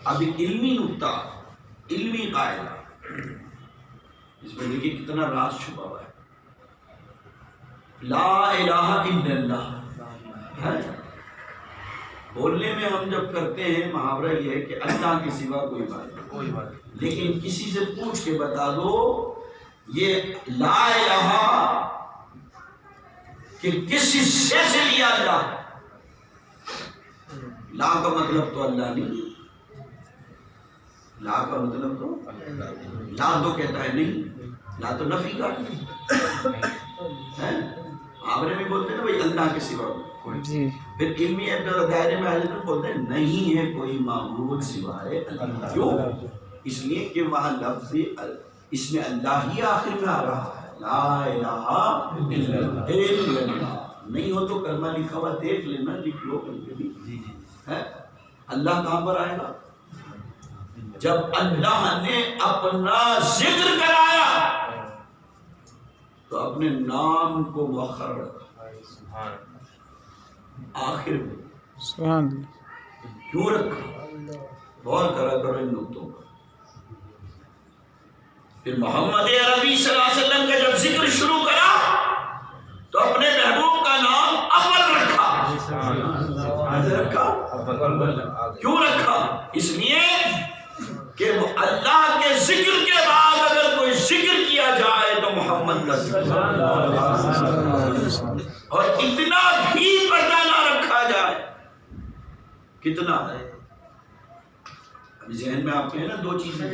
اب ایک علمی نکتہ، علمی قاعدہ، اس میں دیکھیے کتنا راز چھپا ہوا ہے. لا الہ الا اللہ ہے. بولنے میں ہم جب کرتے ہیں محاورہ یہ ہے کہ اللہ کے سوا کوئی بات نہیں، لیکن کسی سے پوچھ کے بتا دو یہ لا الہ کہ کس حصے سے لیا اللہ. لا کا مطلب تو اللہ نہیں، لا کا مطلب تو لا تو کہتا ہے نہیں، لا تو نفی کا ہے. محاورے میں بولتے ہیں نا بھائی اللہ کے سوا کوئی، پھر علمی دائرے میں آئے تو بولتے ہیں نہیں ہے کوئی معبود سوائے اللہ. کیوں؟ اس لیے کہ وہاں لفظ اس میں اللہ ہی آخر میں آ رہا ہے. لا الہ الا اللہ نہیں ہو تو کلمہ لکھا ہوا دیکھ لینا، لکھ لو کبھی بھی ہے. اللہ کہاں پر آئے گا؟ جب اللہ نے اپنا ذکر کرایا تو اپنے نام کو مؤخر رکھا آخر میں. سبحان اللہ. کیوں رکھا؟ غور کرا کرو ان نقطوں پر. پھر محمد عربی صلی اللہ علیہ وسلم کا جب ذکر شروع کرا تو اپنے محبوب کا نام اول رکھا. کیوں رکھا؟ اس لیے کہ اللہ کے ذکر کے بعد اگر کوئی ذکر کیا جائے تو محمد کا ذکر، اور اتنا بھی پردہ نہ رکھا جائے. کتنا ذہن میں آپ کے ہیں نا دو چیزیں،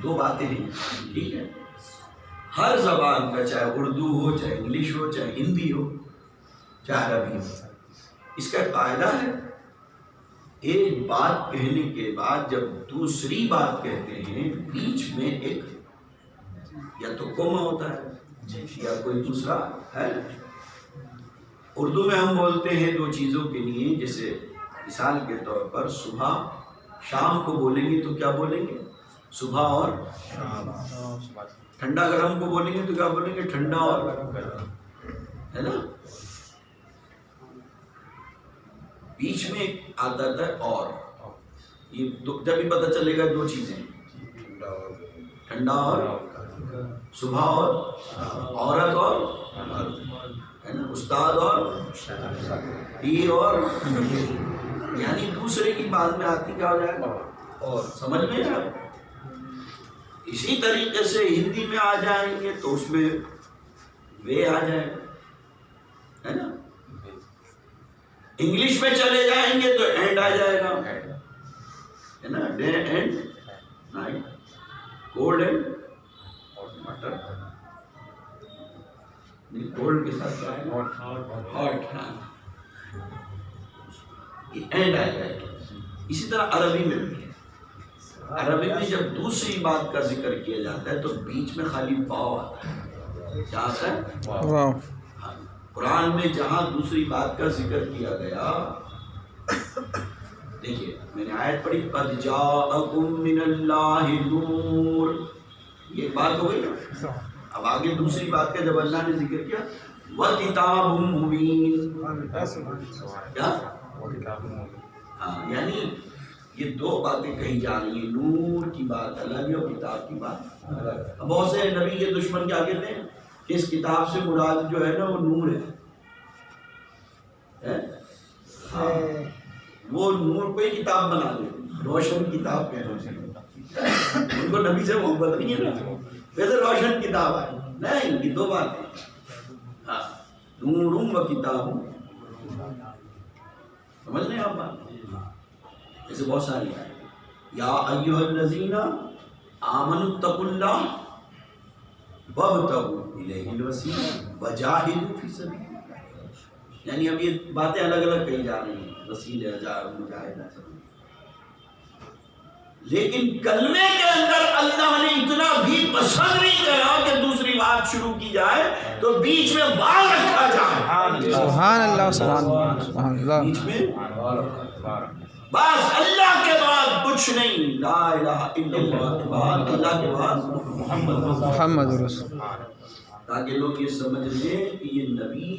دو باتیں ہیں، ٹھیک ہے. ہر زبان کا چاہے اردو ہو، چاہے انگلش ہو، چاہے ہندی ہو، چاہے عربی ہو، اس کا قاعدہ ہے ایک بات کہنے کے بعد جب دوسری بات کہتے ہیں بیچ میں ایک یا تو کوما ہوتا ہے یا کوئی دوسرا ہے. اردو میں ہم بولتے ہیں دو چیزوں کے لیے، جیسے مثال کے طور پر صبح شام کو بولیں گے تو کیا بولیں گے؟ صبح اور ٹھنڈا گرم کو بولیں گے تو کیا بولیں گے؟ ٹھنڈا اور ہے نا. بیچ میں آتا ہے اور، یہ جب بھی پتہ چلے گا دو چیزیں، ٹھنڈا اور صبح اور عورت اور ہے نا، استاد اور پیر اور، یعنی دوسرے کی بات میں آتی کیا ہو جائے گا اور. سمجھ میں آئے؟ اسی طریقے سے ہندی میں آ جائیں گے تو اس میں وے آ جائے گا ہے نا. انگلش میں چلے جائیں گے تو اینڈ آ جائے گا ہے نا، day and night, cold and مٹر، کولڈ کے ساتھ ہاٹ، اینڈ آ جائے گا. اسی طرح عربی میں بھی ہے. عربی میں جب دوسری بات کا ذکر کیا جاتا ہے تو بیچ میں خالی واو آتا ہے. کیا آتا ہے؟ واو. قرآن میں جہاں دوسری بات کا ذکر کیا گیا، دیکھیے میں نے آیت پڑھی قد جاءکم من اللہ نور، یہ بات ہو گئی نا. اب آگے دوسری بات کا جب اللہ نے ذکر کیا وَکِتَابٌ مُبِینٌ، کیا؟ ہاں، یعنی یہ دو باتیں کہی جا رہی ہیں، نور کی بات الگ ہے اور کتاب کی بات الگ. اب بہت سے نبی کے دشمن کیا کہتے ہیں کہ اس کتاب سے مراد جو ہے نا وہ نور ہے. ہاں، وہ نور کو ہی کتاب بنا دے، روشن کتاب کہنا ہے. ان کو نبی سے محبت نہیں ہے نا، ویسے روشن کتاب ہے نہیں. یہ دو باتیں، ہاں، نور و کتاب. سمجھ لیں آپ بات؟ ایسے بہت ساری ہیں. یا ایھا الذین آمنوا اتقوا اللہ وابتغوا الیہ الوسیلہ وجاہدوا فی سبیلہ. یعنی اب یہ باتیں الگ الگ کہی جا رہی ہیں، وسیلہ، مجاہدہ، لیکن کلمے کے اندر اللہ نے اتنا بھی پسند نہیں کرا کہ دوسری بات شروع کی جائے تو بیچ میں واو رکھا جائے. سبحان اللہ، سبحان اللہ، سبحان اللہ. بیچ میں بس اللہ کے بعد کچھ نہیں، لا الہ الا اللہ کے بعد، اللہ کے بعد محمد رسول، تاکہ لوگ یہ سمجھ لیں کہ یہ نبی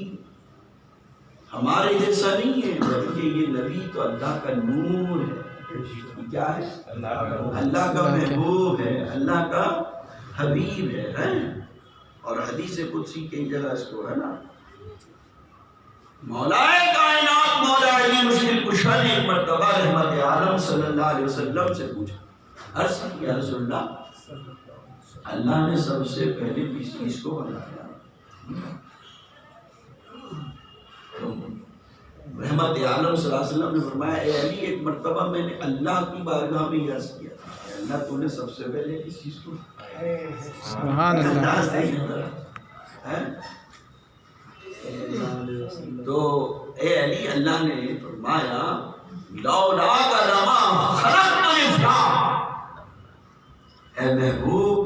ہمارے جیسا نہیں ہے، بلکہ یہ نبی تو اللہ کا نور ہے. کیا ہے؟ اللہ کا محبوب ہے، اللہ کا حبیب ہے۔ اور حدیث قدسی کئی جگہ اس کو ہے نا، مولا کائنات مولا علی مشکل کشا نے ایک مرتبہ رحمت عالم صلی اللہ علیہ وسلم سے پوچھا، عرض کی یا رسول اللہ، اللہ نے سب سے پہلے کس چیز کو بنایا؟ تو رحمت عالم صلی اللہ علیہ وسلم نے فرمایا، اے علی ایک مرتبہ میں نے اللہ کی بارگاہ میں عرض کیا تھا، اے اللہ تو نے سب سے پہلے کس چیز کو؟ سبحان اللہ۔ تو اے علی اللہ نے فرمایا لولاک لما خلقت فلاں، اے محبوب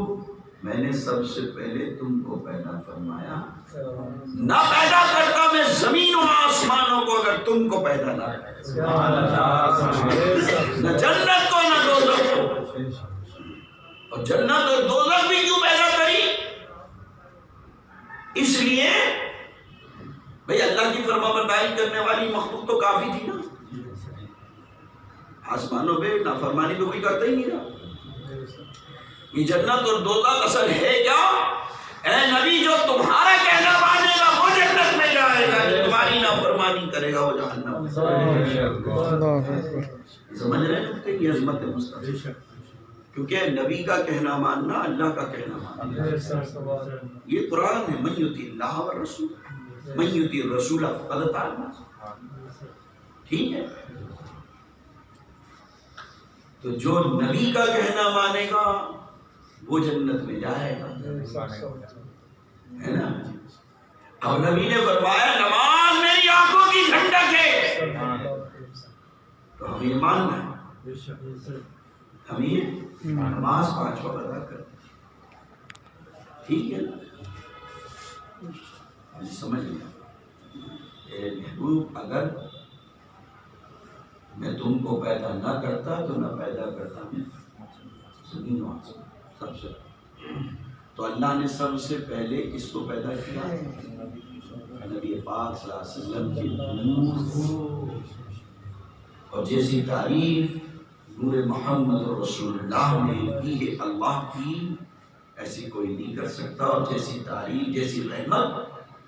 میں نے سب سے پہلے تم کو پیدا فرمایا، نہ پیدا کرتا میں زمین و آسمانوں کو اگر تم کو پیدا نہ کرتا، نہ جنت کو نہ دوزخ کو۔ اور جنت اور دوزخ بھی کیوں پیدا کری؟ اس لیے بھئی اللہ کی فرما برداری کرنے والی مخلوق تو کافی تھی نا، آسمانوں پہ نافرمانی تو کوئی کرتا ہی نہیں رہا۔ یہ جنت اور دوزخ اصل ہے کیا؟ اے نبی جو تمہارا کہنا مانے گا وہ جنت میں جائے گا، جو تمہاری نافرمانی کرے گا وہ جہنم میں۔ سمجھ رہے ہیں کہ یہ عظمت مصطفیٰ، کیونکہ نبی کا کہنا ماننا اللہ کا کہنا ماننا، یہ قرآن ہے، من یطیع اللہ والرسول، من یطیع الرسول فقد اطاع اللہ۔ ٹھیک ہے، تو جو نبی کا کہنا مانے گا وہ جنت میں جائے گا، ہے نا۔ اب نبی نے فرمایا نماز میری آنکھوں کی ٹھنڈک ہے، تو ہمیں ماننا ہے، ہمیں نماز 5 وقت ادا کریں، ٹھیک ہے نا۔ سمجھ لیں اے محبوب، اگر میں تم کو پیدا نہ کرتا تو نہ پیدا کرتا میں زمین و آسمان سب سے، تو اللہ نے سب سے پہلے کس کو پیدا کیا؟ نبی پاک صلی اللہ علیہ وسلم کے نور کو، اور جیسی تعریف نور محمد رسول اللہ نے کی ہے اللہ کی، ایسی کوئی نہیں کر سکتا، اور جیسی تعریف جیسی رحمت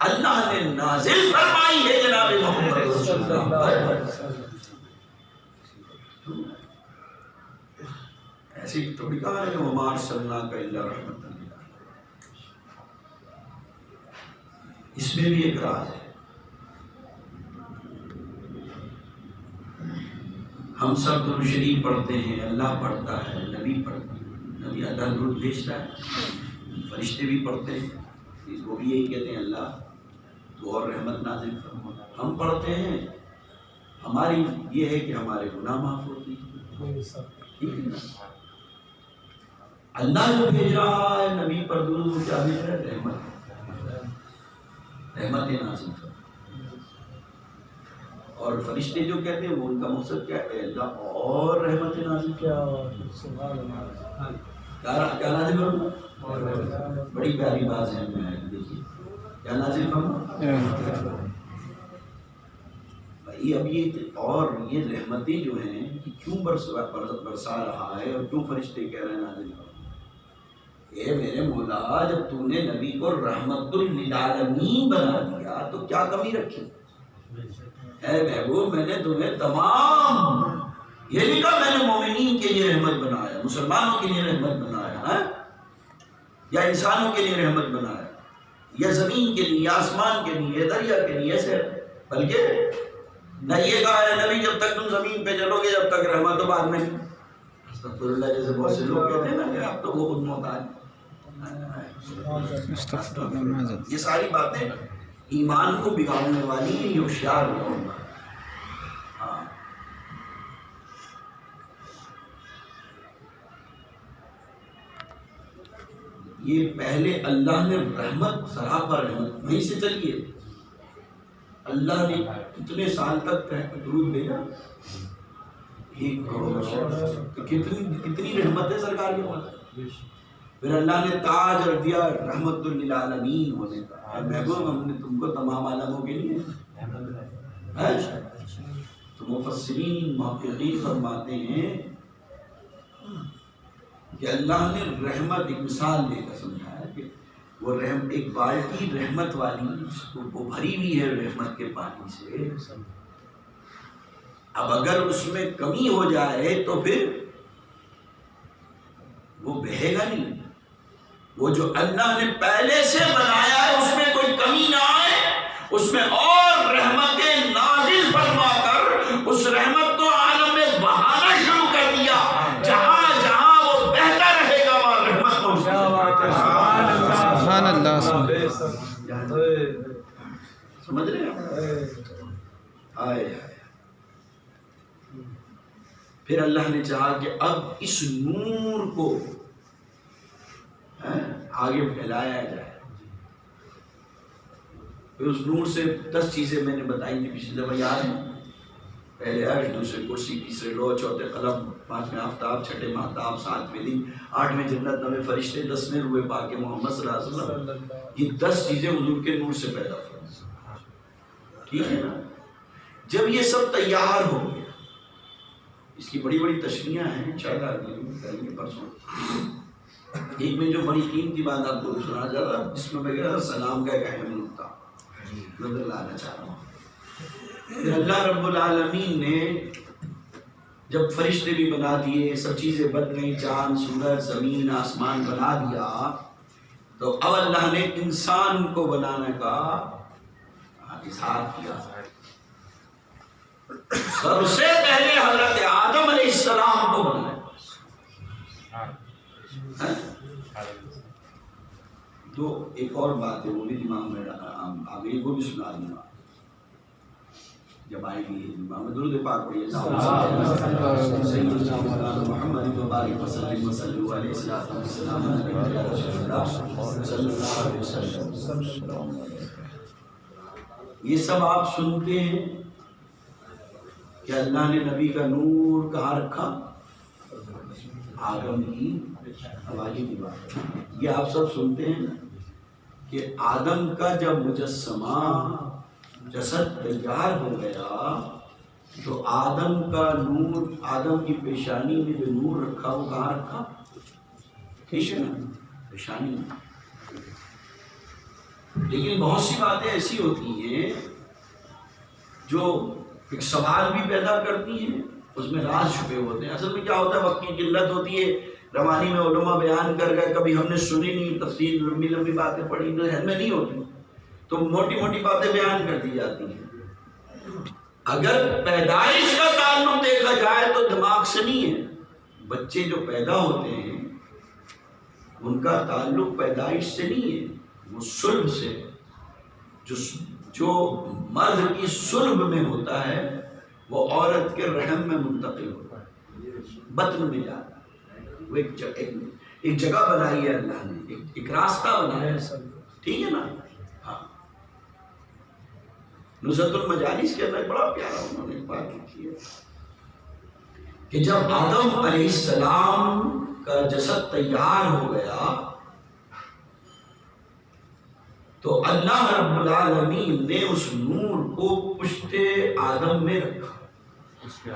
اللہ نے نازل فرمائی ہے جناب محمد رسول اللہ، ایسی تھوڑی کہا ہے وما ارسلناک الا رحمۃ للعالمین۔ اس میں بھی ایک راز ہے، ہم سب درود شریف پڑھتے ہیں، اللہ پڑھتا ہے، نبی پڑھتا ہے، نبی اللہ درود بھیجتا ہے، فرشتے بھی پڑھتے ہیں، وہ بھی یہی کہتے ہیں اللہ تو اور رحمت نازل فرما۔ ہم پڑھتے ہیں، ہماری یہ ہے کہ ہمارے گناہ معاف ہوتے ہیں، ٹھیک ہے نا۔ اللہ جو بھیج رہا ہے نبی پر درود کیا بھیج رہا ہے؟ رحمت نازل فرما۔ اور فرشتے جو کہتے ہیں وہ ان کا مقصد کیا ہے؟ اللہ اور رحمت نازل کیا نازل فرما۔ بڑی پیاری بات ہے، میں دیکھیے کیا نازل فرما۔ اب یہ اور یہ رحمتیں جو ہیں کیوں برسا رہا ہے اور کیوں فرشتے کہہ رہے ہیں نازل فرما؟ اے میرے مولا، جب تو نے نبی کو رحمت للعالمین بنا دیا تو کیا کمی رکھی؟ اے محبوب میں نے تمہیں تمام، یہ نہیں کہا میں نے مومنین کے لیے رحمت بنایا، مسلمانوں کے لیے رحمت بنایا، یا انسانوں کے لیے رحمت بنایا، یا زمین کے لیے، یا آسمان کے لیے، یا دریا کے لیے، ایسے، بلکہ نہ یہ کہا ہے نبی جب تک تم زمین پہ چلو گے جب تک رحمت تو بعد میں نہیں۔ استغفر اللہ، جیسے بہت سے لوگ کہتے ہیں نا کہ آپ تو وہ خود محتاج ہیں۔ یہ ساری باتیں ایمان کو بگاڑنے والی ہیں، یہ ہوشیار لوگ۔ ہاں، یہ پہلے اللہ نے رحمت، سراپا رحمت وہیں سے چلیے، اللہ نے کتنے سال تک درود بھیجا؟ 1 کروڑ، کتنی رحمت ہے سرکار کے پاس۔ پھر اللہ نے تاج رکھ دیا رحمت للعالمین ہونے کا۔ محبوب ہم نے تم کو تمام عالموں کے لیے، تو مفسرین محققین فرماتے ہیں کہ اللہ نے رحمت ایک مثال دے کر سمجھایا کہ وہ ایک بالٹی رحمت والی وہ بھری ہوئی ہے رحمت کے پانی سے، اب اگر اس میں کمی ہو جائے تو پھر وہ بہے گا نہیں۔ وہ جو اللہ نے پہلے سے بنایا ہے اس میں کوئی کمی نہ آئے، اس میں اور رحمتیں نازل فرما کر اس رحمت کو عالم میں بہانا شروع کر دیا، جہاں جہاں وہ بہتا رہے گا وہاں رحمت پہنچ جائے۔ سبحان اللہ۔ سمجھ رہے ہیں؟ آئے پھر اللہ نے چاہا کہ اب اس نور کو آگے پھیلایا جائے۔ پھر اس نور سے 10 چیزیں میں نے بتائی تھی پچھلی دفعہ، یاد ہے؟ پہلے عرش، دوسرے کرسی، تیسرے لوح، چوتھے قلم، 5ویں آفتاب، 6ٹھے مہتاب، 7ویں دن، 8ویں جنت، 9ویں فرشتے، 10ویں روح پاک محمد صلی اللہ علیہ وسلم۔ یہ 10 چیزیں حضور کے نور سے پیدا ہوئی، ٹھیک ہے نا؟ جب یہ سب تیار ہو گیا، اس کی بڑی بڑی تشریحیں ہیں، شاید آدمی کریں گے پرسوں۔ ایک میں جو بڑی قیمتی بات آپ کو سنا جا رہا، جس میں میں کہہ رہا سلام کا ایک اہم نقطہ نظر لانا چاہ رہا ہوں۔ پھر اللہ رب العالمین نے جب فرشتے بھی بنا دیے، سب چیزیں بن گئی، چاند، سورج، زمین، آسمان بنا دیا، تو اب اللہ نے انسان کو بنانے کا اظہار کیا۔ سب سے پہلے حضرت آدم علیہ السلام کو بنایا۔ تو ایک اور بات ہے، وہ بھی دماغ میں آگے وہ بھی سنا دوں گا جب آئے گی دماغ میں۔ درود پاک پڑھیے، سیدنا مولانا محمد مبارک وسلم وسلم علیہ السلام صلی اللہ علیہ وسلم۔ یہ سب آپ سنتے ہیں کہ اللہ نے نبی کا نور کہاں رکھا؟ آدم کی حوالی کی بات۔ یہ آپ سب سنتے ہیں کہ آدم کا جب مجسمہ جسد تیار ہو گیا تو آدم کا نور، آدم کی پیشانی میں جو نور رکھا وہ کہاں رکھا؟ ٹھیک ہے نا، پیشانی میں۔ لیکن بہت سی باتیں ایسی ہوتی ہیں جو ایک سوال بھی پیدا کرتی ہیں، اس میں راز چھپے ہوتے ہیں۔ اصل میں کیا ہوتا ہے، وقت کی قلت ہوتی ہے، روانی میں علماء بیان کر گئے، کبھی ہم نے سنی نہیں تفصیل، لمبی لمبی باتیں پڑھی تو ذہن میں نہیں ہوتی، تو موٹی موٹی باتیں بیان کر دی جاتی ہیں۔ اگر پیدائش کا تعلق دیکھا جائے تو دماغ سے نہیں ہے۔ بچے جو پیدا ہوتے ہیں ان کا تعلق پیدائش سے نہیں ہے، وہ صلب سے ہے۔ جو مرد کی صلب میں ہوتا ہے وہ عورت کے رحم میں منتقل ہوتا ہے، بطن میں جاتا ہے۔ وہ ایک جگہ بنائی ہے اللہ نے، ایک راستہ بنایا ہے، ٹھیک ہے نا؟ ہاں، نزہت المجالس کے اندر بڑا پیارا انہوں نے بات لکھی ہے کہ جب آدم علیہ السلام کا جسد تیار ہو گیا تو اللہ رب العالمین نے اس نور کو پشت آدم میں رکھا،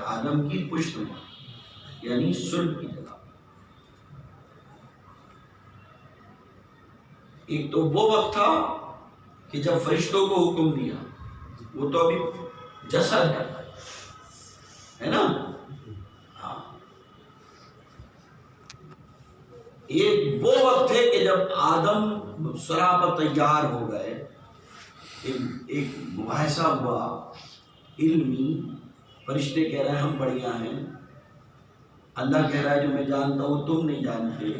آدم کی پشت میں، یعنی صلب کی جگہ۔ ایک تو وہ وقت تھا کہ جب فرشتوں کو حکم دیا، وہ تو ابھی جسد ہے نا، ہاں۔ ایک وہ وقت ہے کہ جب آدم سراپا تیار ہو گئے، ایک مباحثہ ہوا علمی، فرشتے کہہ رہے ہیں ہم بڑھیا ہیں، اللہ کہہ رہا ہے جو میں جانتا ہوں تم نہیں جانتے۔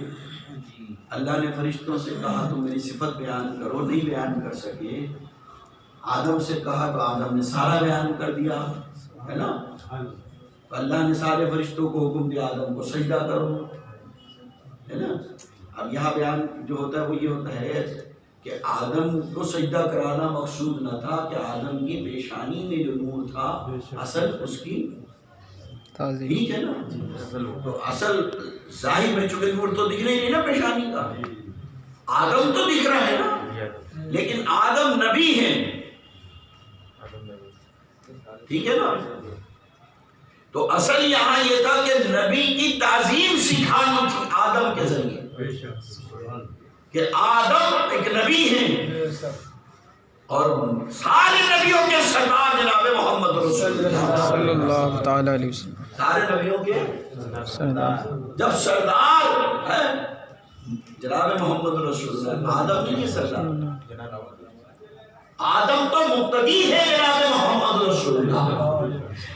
اللہ نے فرشتوں سے کہا تم میری صفت بیان کرو، نہیں بیان کر سکے۔ آدم سے کہا تو آدم نے سارا بیان کر دیا، ہے نا؟ اللہ نے سارے فرشتوں کو حکم دیا آدم کو سجدہ کرو، ہے نا؟ اب یہاں بیان جو ہوتا ہے وہ یہ ہوتا ہے کہ آدم کو سجدہ کرانا مقصود نہ تھا، کہ آدم کی پیشانی میں جو نور تھا اصل اس کی، ٹھیک ہے نا؟ تو اصل ظاہر میں چونکہ نور تو دکھ رہی نہیں نا پیشانی کا، آدم تو دکھ رہا ہے نا، لیکن آدم نبی ہیں، ٹھیک ہے نا؟ تو اصل یہاں یہ تھا کہ نبی کی تعظیم سیکھا آدم کے ذریعے، کہ آدم ایک نبی ہیں اور سارے نبیوں کے سردار جناب محمد رسول اللہ صلی اللہ تعالی علیہ وسلم. سارے نبیوں کے جب سردار ہے جناب محمد رسول اللہ، آدم نہیں ہے سردار، آدم تو مقتدی ہے جناب محمد رسول اللہ.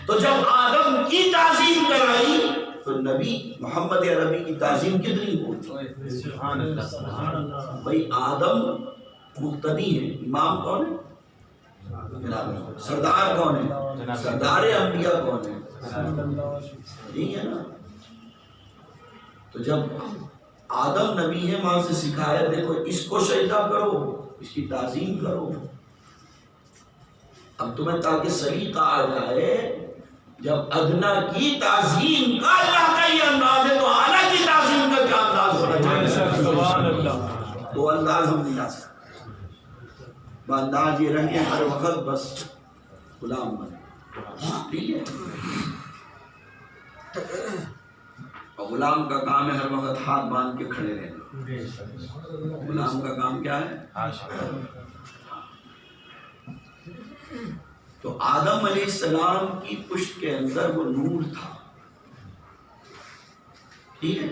تو جب آدم کی تعظیم کرائی تو نبی محمد عربی کی تعظیم کتنی ہوتی؟ بھائی آدم مقتدی ہے، امام کون ہے؟ جناب سردار کون ہے؟ سردار انبیاء کون ہے؟ نہیں ہے نا. تو جب آدم نبی ہے وہاں سے سکھایا دیکھو اس کو سجدہ کرو، اس کی تعظیم کرو. اب تمہیں تاکہ سلیقہ آ جائے، جب ادنا کی تعظیم کا اللہ کا یہ انداز ہے تو اعلیٰ کی تعظیم کا کیا انداز ہونا چاہیے؟ تو انداز ہم نہیں آ سکتے. انداز یہ رہے ہر وقت بس غلام بنے، ٹھیک ہے. اور غلام کا کام ہے ہر وقت ہاتھ باندھ کے کھڑے رہنا. غلام کا کام کیا ہے؟ تو آدم علیہ السلام کی پشت کے اندر وہ نور تھا، ٹھیک ہے.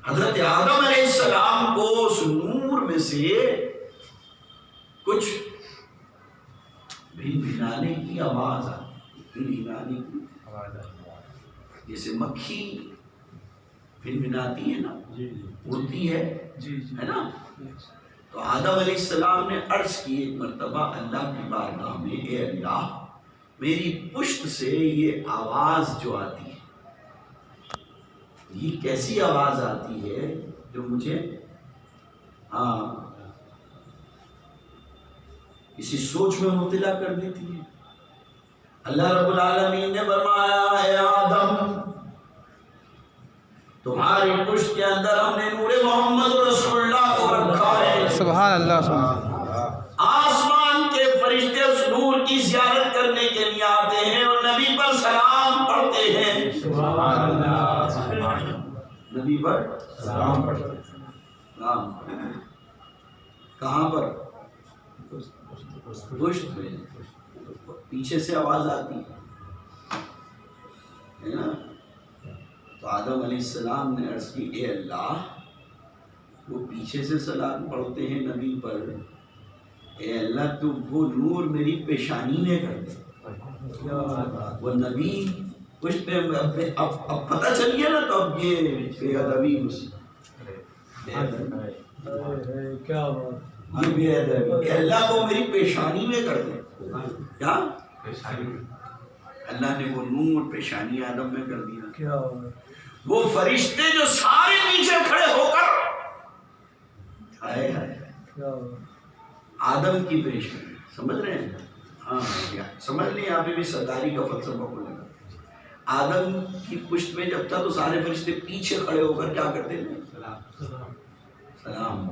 حضرت آدم علیہ السلام کو اس نور میں سے کچھ بھنانے کی آواز آتی، بھنانے کی جیسے مکھی بھناتی ہے نا، اڑتی ہے نا. تو آدم علیہ السلام نے عرض کی ایک مرتبہ اللہ کی بارگاہ میں، اے اللہ میری پشت سے یہ آواز جو آتی ہے یہ کیسی آواز آتی ہے جو مجھے کسی سوچ میں مبتلا کر دیتی ہے. اللہ رب العالمین نے فرمایا اے آدم تمہاری پشت کے اندر ہم نے نور محمد رسول اللہ کو رکھا ہے. سبحان اللہ سبحان اللہ. آسمان کے فرشتے اس نور کی زیارت کرنے کے لیے آتے ہیں اور نبی پر سلام پڑھتے ہیں. سبحان اللہ. نبی پر سلام پڑھتے ہیں. کہاں پر؟ پشت میں. پیچھے سے آواز آتی ہے نا. تو آدم علیہ السلام نے عرض کی اے اللہ وہ پیچھے سے سلام پڑھتے ہیں نبی پر، اے اللہ تو وہ نور میری پیشانی میں کر دے. وہ نبی کچھ پہ اب پتہ چل گیا نا. تو اب یہ بے ادبی اے اللہ کو میری پیشانی میں کر دے. کیا اللہ نے وہ نور پیشانی آدم میں کر دیا. وہ فرشتے جو سارے نیچے کھڑے ہو کر آدم کی پیشانی سمجھ رہے ہیں؟ ہاں سمجھ لیں. یہاں پہ بھی سرداری کا فلسفہ کو لگا. آدم کی پشت میں جب تھا تو سارے فرشتے پیچھے کھڑے ہو کر کیا کرتے تھے؟ سلام.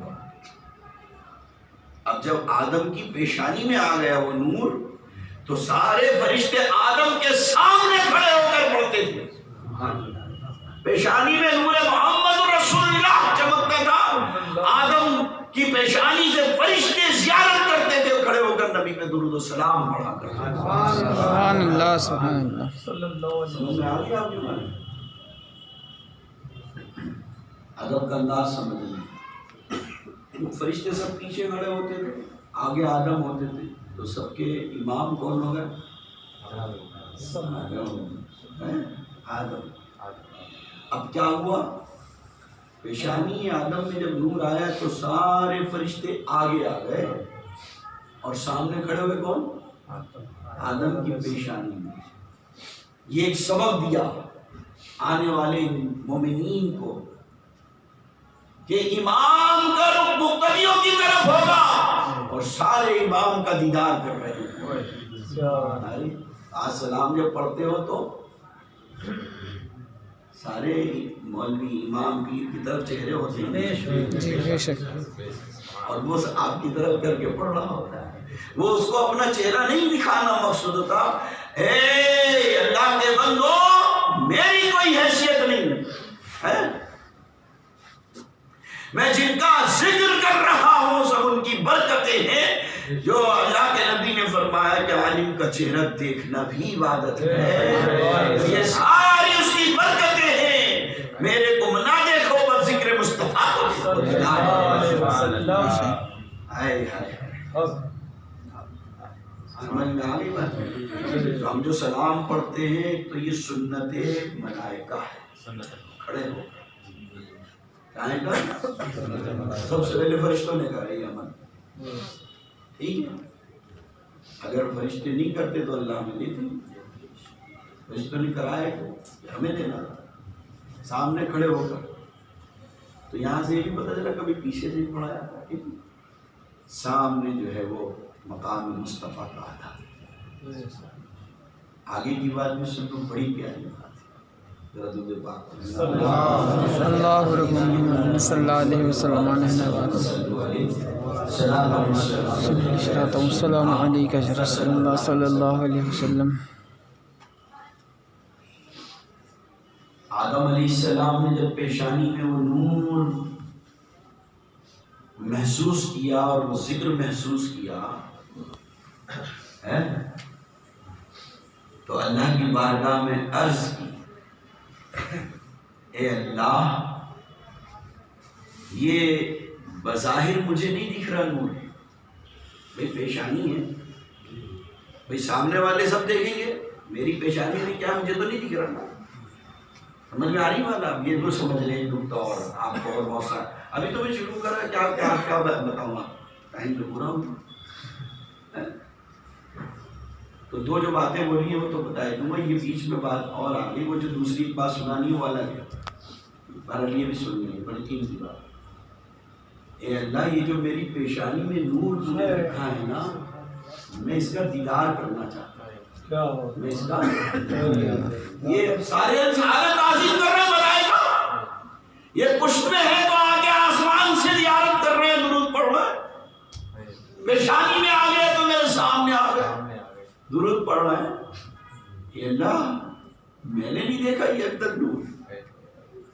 اب جب آدم کی پیشانی میں آ گیا وہ نور تو سارے فرشتے آدم کے سامنے کھڑے ہو کر پڑھتے تھے. پیشانی میں نور محمد رسول اللہ چمکتا تھا. آدم کی پیشانی سے فرشتے زیارت کرتے تھے، کھڑے ہو کر نبی پہ درود و سلام پڑھا کرتے تھے. سبحان اللہ سبحان اللہ. ادب کا انداز سمجھ لیں. فرشتے سب پیچھے کھڑے ہوتے تھے، آگے آدم ہوتے تھے. تو سب کے امام کون ہو گئے؟ آدم. اب کیا ہوا؟ پیشانی آدم میں جب نور آیا تو سارے فرشتے آگے آ گئے اور سامنے کھڑے ہوئے کون؟ آدم کی پیشانی میں. یہ ایک سبق دیا آنے والے مومنین کو کہ امام کا رخ مقتدیوں کی طرف ہوگا اور سارے امام کا دیدار کر رہے ہیں. آج سلام جب پڑھتے ہو تو سارے مولوی امام پیر کی طرف چہرے ہوتے ہیں اور وہ آپ کی طرف کر کے پڑھ رہا ہوتا ہے. وہ اس کو اپنا چہرہ نہیں دکھانا مقصود ہوتا. اے اللہ کے بندو میری کوئی حیثیت نہیں ہے، میں جن کا ذکر کر رہا ہوں سب ان کی برکتیں ہیں، جو اللہ کے نبی نے فرمایا کہ عالم کا چہرہ دیکھنا بھی عبادت ہے، یہ ساری اس کی برکتیں ہیں، میرے کو نہ دیکھو بس ذکر مصطفیٰ کو دیکھو۔ ہائے ہائے، سمجھ میں آ گئی بات؟ تو ہم جو سلام پڑھتے ہیں تو یہ سنت ملائکہ ہے، کھڑے ہو سب سے پہلے فرشتوں نے کہا یہ عمل ٹھیک ہے، اگر فرشتے نہیں کرتے تو اللہ ہمیں دیتے، فرشتوں نے کرائے تو ہمیں دینا سامنے کھڑے ہو کر۔ تو یہاں سے یہ بھی پتہ چلا کبھی پیچھے سے بھی پڑھایا تھا، سامنے جو ہے وہ مقام مصطفیٰ کا آتا، آگے کی بات بھی سن تو بڑی پیاری بات ہے۔ اللہ رب محمد صلی اللہ علیہ وسلم السلام علیکہ یا رسول اللہ صلی اللہ علیہ وسلم۔ آدم علیہ السلام نے جب پیشانی میں وہ نور محسوس کیا اور وہ ذکر محسوس کیا ہے تو اللہ کی بارگاہ میں عرض کی، اے اللہ یہ بظاہر مجھے نہیں دکھ رہا نور، بھئی پیشانی ہے، بھئی سامنے والے سب دیکھیں گے، میری پیشانی میں کیا مجھے تو نہیں دکھ رہا، سمجھ میں آ رہی بات؟ آپ یہ تو سمجھ لیں نقطہ، اور آپ کو اور بہت سارا ابھی تو میں شروع کرا کیا بتاؤں گا، ٹائم تو پورا ہوگا۔ تو دو جو باتیں بولی ہیں وہ تو بتائی دوں گا، یہ بیچ میں بات اور آ گئی، وہ جو دوسری بات سنانی ہے وہ الگ ہے، بہرحال یہ بھی سننی ہے، بڑی قیمتی بات۔ اے اللہ یہ جو میری پیشانی میں نور تو نے رکھا ہے نا، میں اس کا دیدار کرنا چاہتا ہوں، میں اس کا یہ سارے تعظیم کر رہے ہیں ملائکہ، یہ پشت میں ہے تو آگے آسمان سے زیارت کر رہے ہیں، درود پڑھ رہے ہیں، پیشانی میں آ گئے تو میرے سامنے آ گئے، درود پڑھ رہے ہیں۔ یہ اللہ میں نے نہیں دیکھا یہ اب تک نور،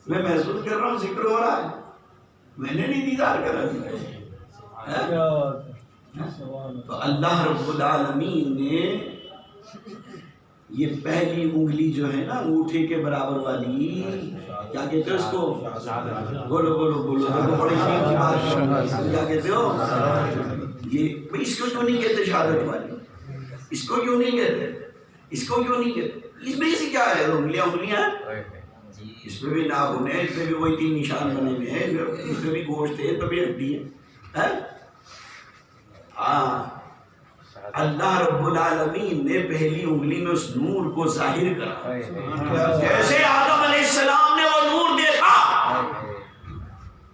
میں محسوس کر رہا ہوں ذکر ہو رہا ہے، میں نے نہیں دیدار کرا۔ تو اللہ رب العالمین نے یہ پہلی انگلی جو ہے نا انگوٹھے کے برابر والی، کیا کہتے ہو اس کو؟ بولو بولو بولو، بڑی قیمتی بات، کیا کہتے ہو؟ یہ اس کو کیوں نہیں کہتے شہادت والی؟ اس کو کیوں نہیں کہتے؟ اس کو کیوں نہیں کہتے؟ اس میں سے کیا ہے؟ انگلیاں اس میں بھی ناخن ہے، اس میں بھی وہی 3 نشان بنے ہوئے ہیں، اس میں بھی گوشت ہے، تو بھی ہڈی ہے۔ ہاں اللہ رب العالمین نے پہلی انگلی میں اس نور کو ظاہر کرا، جیسے آدم علیہ السلام نے وہ نور دیکھا،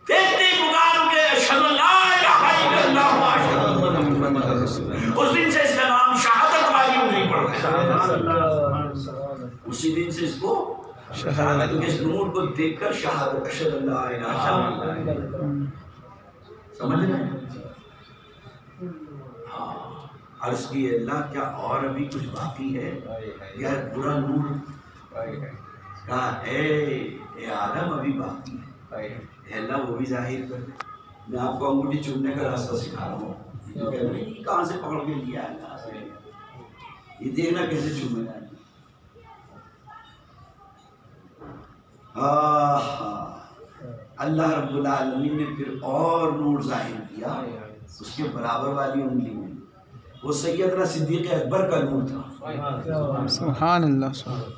دیکھتے پکار کے اشہد ان لا الہ الا اللہ و اشہد ان محمد رسول اللہ، اس دن سے اس کا نام شہادت والی انگلی پڑ گیا، اسی دن سے اس کو شہادت، اس نور کو دیکھ کر شہادت اشہد ان لا الہ الا اللہ، سمجھ رہے ہیں؟ عرض کی اللہ کیا اور ابھی کچھ باقی ہے یا برا نور؟ کہا اے آدم ابھی باقی ہے، اے اللہ وہ بھی ظاہر کر دے۔ میں آپ کو انگوٹھی چومنے کا راستہ سکھا رہا ہوں، جو کہہ رہے ہیں کہاں سے پکڑ کے لیا ہے، کہاں سے یہ دیکھنا کیسے چومے گا۔ اللہ رب العالمین نے پھر اور نور ظاہر کیا اس کے برابر والی انگلی میں، وہ سیدنا صدیق اکبر کا نور تھا، سبحان اللہ۔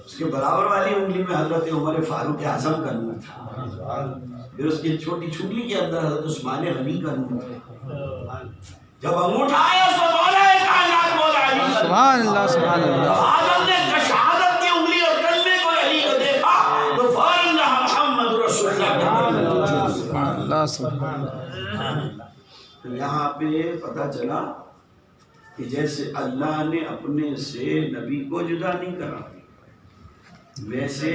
اس کے برابر والی انگلی میں حضرت عمر فاروق اعظم کا نور تھا، پھر اس کی چھوٹی چھنگلی کے اندر حضرت عثمان غنی کا نور تھا۔ جب انگوٹھا آیا اس کو بولا ہے کائنات مولا علی، سبحان اللہ سبحان اللہ۔ آدم نے شہادت کی انگلی اور کلمے کو علی کو دیکھا تو فوراً محمد رسول اللہ، سبحان اللہ سبحان اللہ۔ تو یہاں پہ پتہ چلا کہ جیسے اللہ نے اپنے سے نبی کو جدا نہیں کرا، ویسے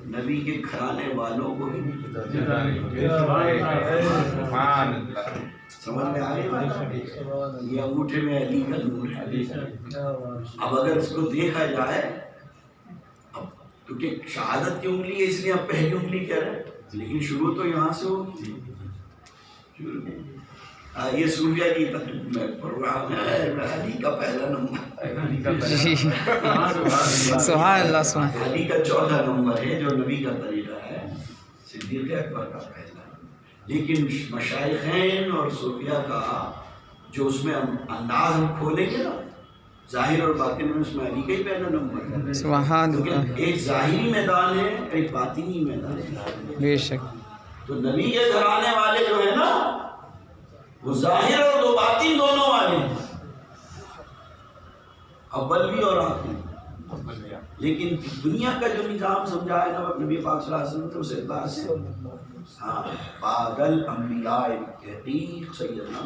نبی کے گھرانے والوں کو بھی سمجھ میں آ گئی بات؟ یہ انگوٹھے میں علی کا نور ہے. اب اگر اس کو دیکھا جائے، اب کیونکہ شہادت کی انگلی ہے اس لیے اب پہلی انگلی کہہ رہے ہیں، لیکن شروع تو یہاں سے ہوگی. یہ صوفیہ کی پروگرام ہے، علی کا پہلا نمبر، سبحان اللہ سبحان. علی کا چوتھا نمبر ہے جو نبی کا طریقہ ہے، صدیق اکبر کا پہلا. لیکن مشائخین اور صوفیہ کا جو اس میں انداز ہم کھولیں گے نا، ظاہر اور باطن میں، اس میں علی کا ہی پہلا نمبر ہے. سبحان اللہ. کیونکہ ایک ظاہری میدان ہے، ایک باطنی میدان ہے. بے شک. تو نبی کے گھرانے والے جو ہے نا، وہ ظاہر اور دو باطن دونوں والے ہیں، اول بھی اور آخری. لیکن دنیا کا جو نظام سمجھایا نا نبی پاک صلی اللہ علیہ وسلم، تو اس اعتبار سے ہاں پاگل انبیاء تحقیق سیدنا.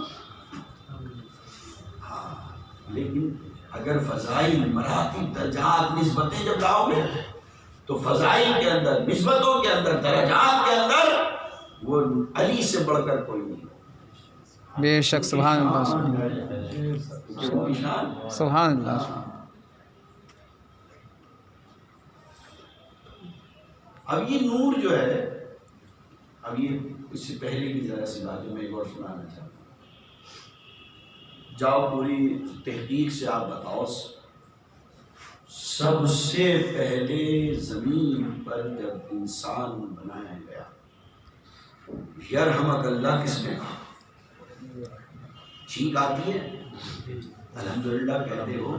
ہاں لیکن اگر فضائل، مراتب، درجات، نسبتیں جب لاؤ گے تو فضائل کے اندر، نسبتوں کے اندر، درجات کے اندر وہ علی سے بڑھ کر کوئی نہیں. بے شک. سبحان اللہ سبحان اللہ. اب یہ نور جو ہے، اب یہ اس سے پہلے کی ذرا سی بات جو میں ایک اور سنانا چاہتا ہوں. جاؤ پوری تحقیق سے آپ بتاؤ، سب سے پہلے زمین پر جب انسان بنایا گیا، یرحمک اللہ کس نے کہا؟ چھینک آتی ہے الحمدللہ کہتے ہو.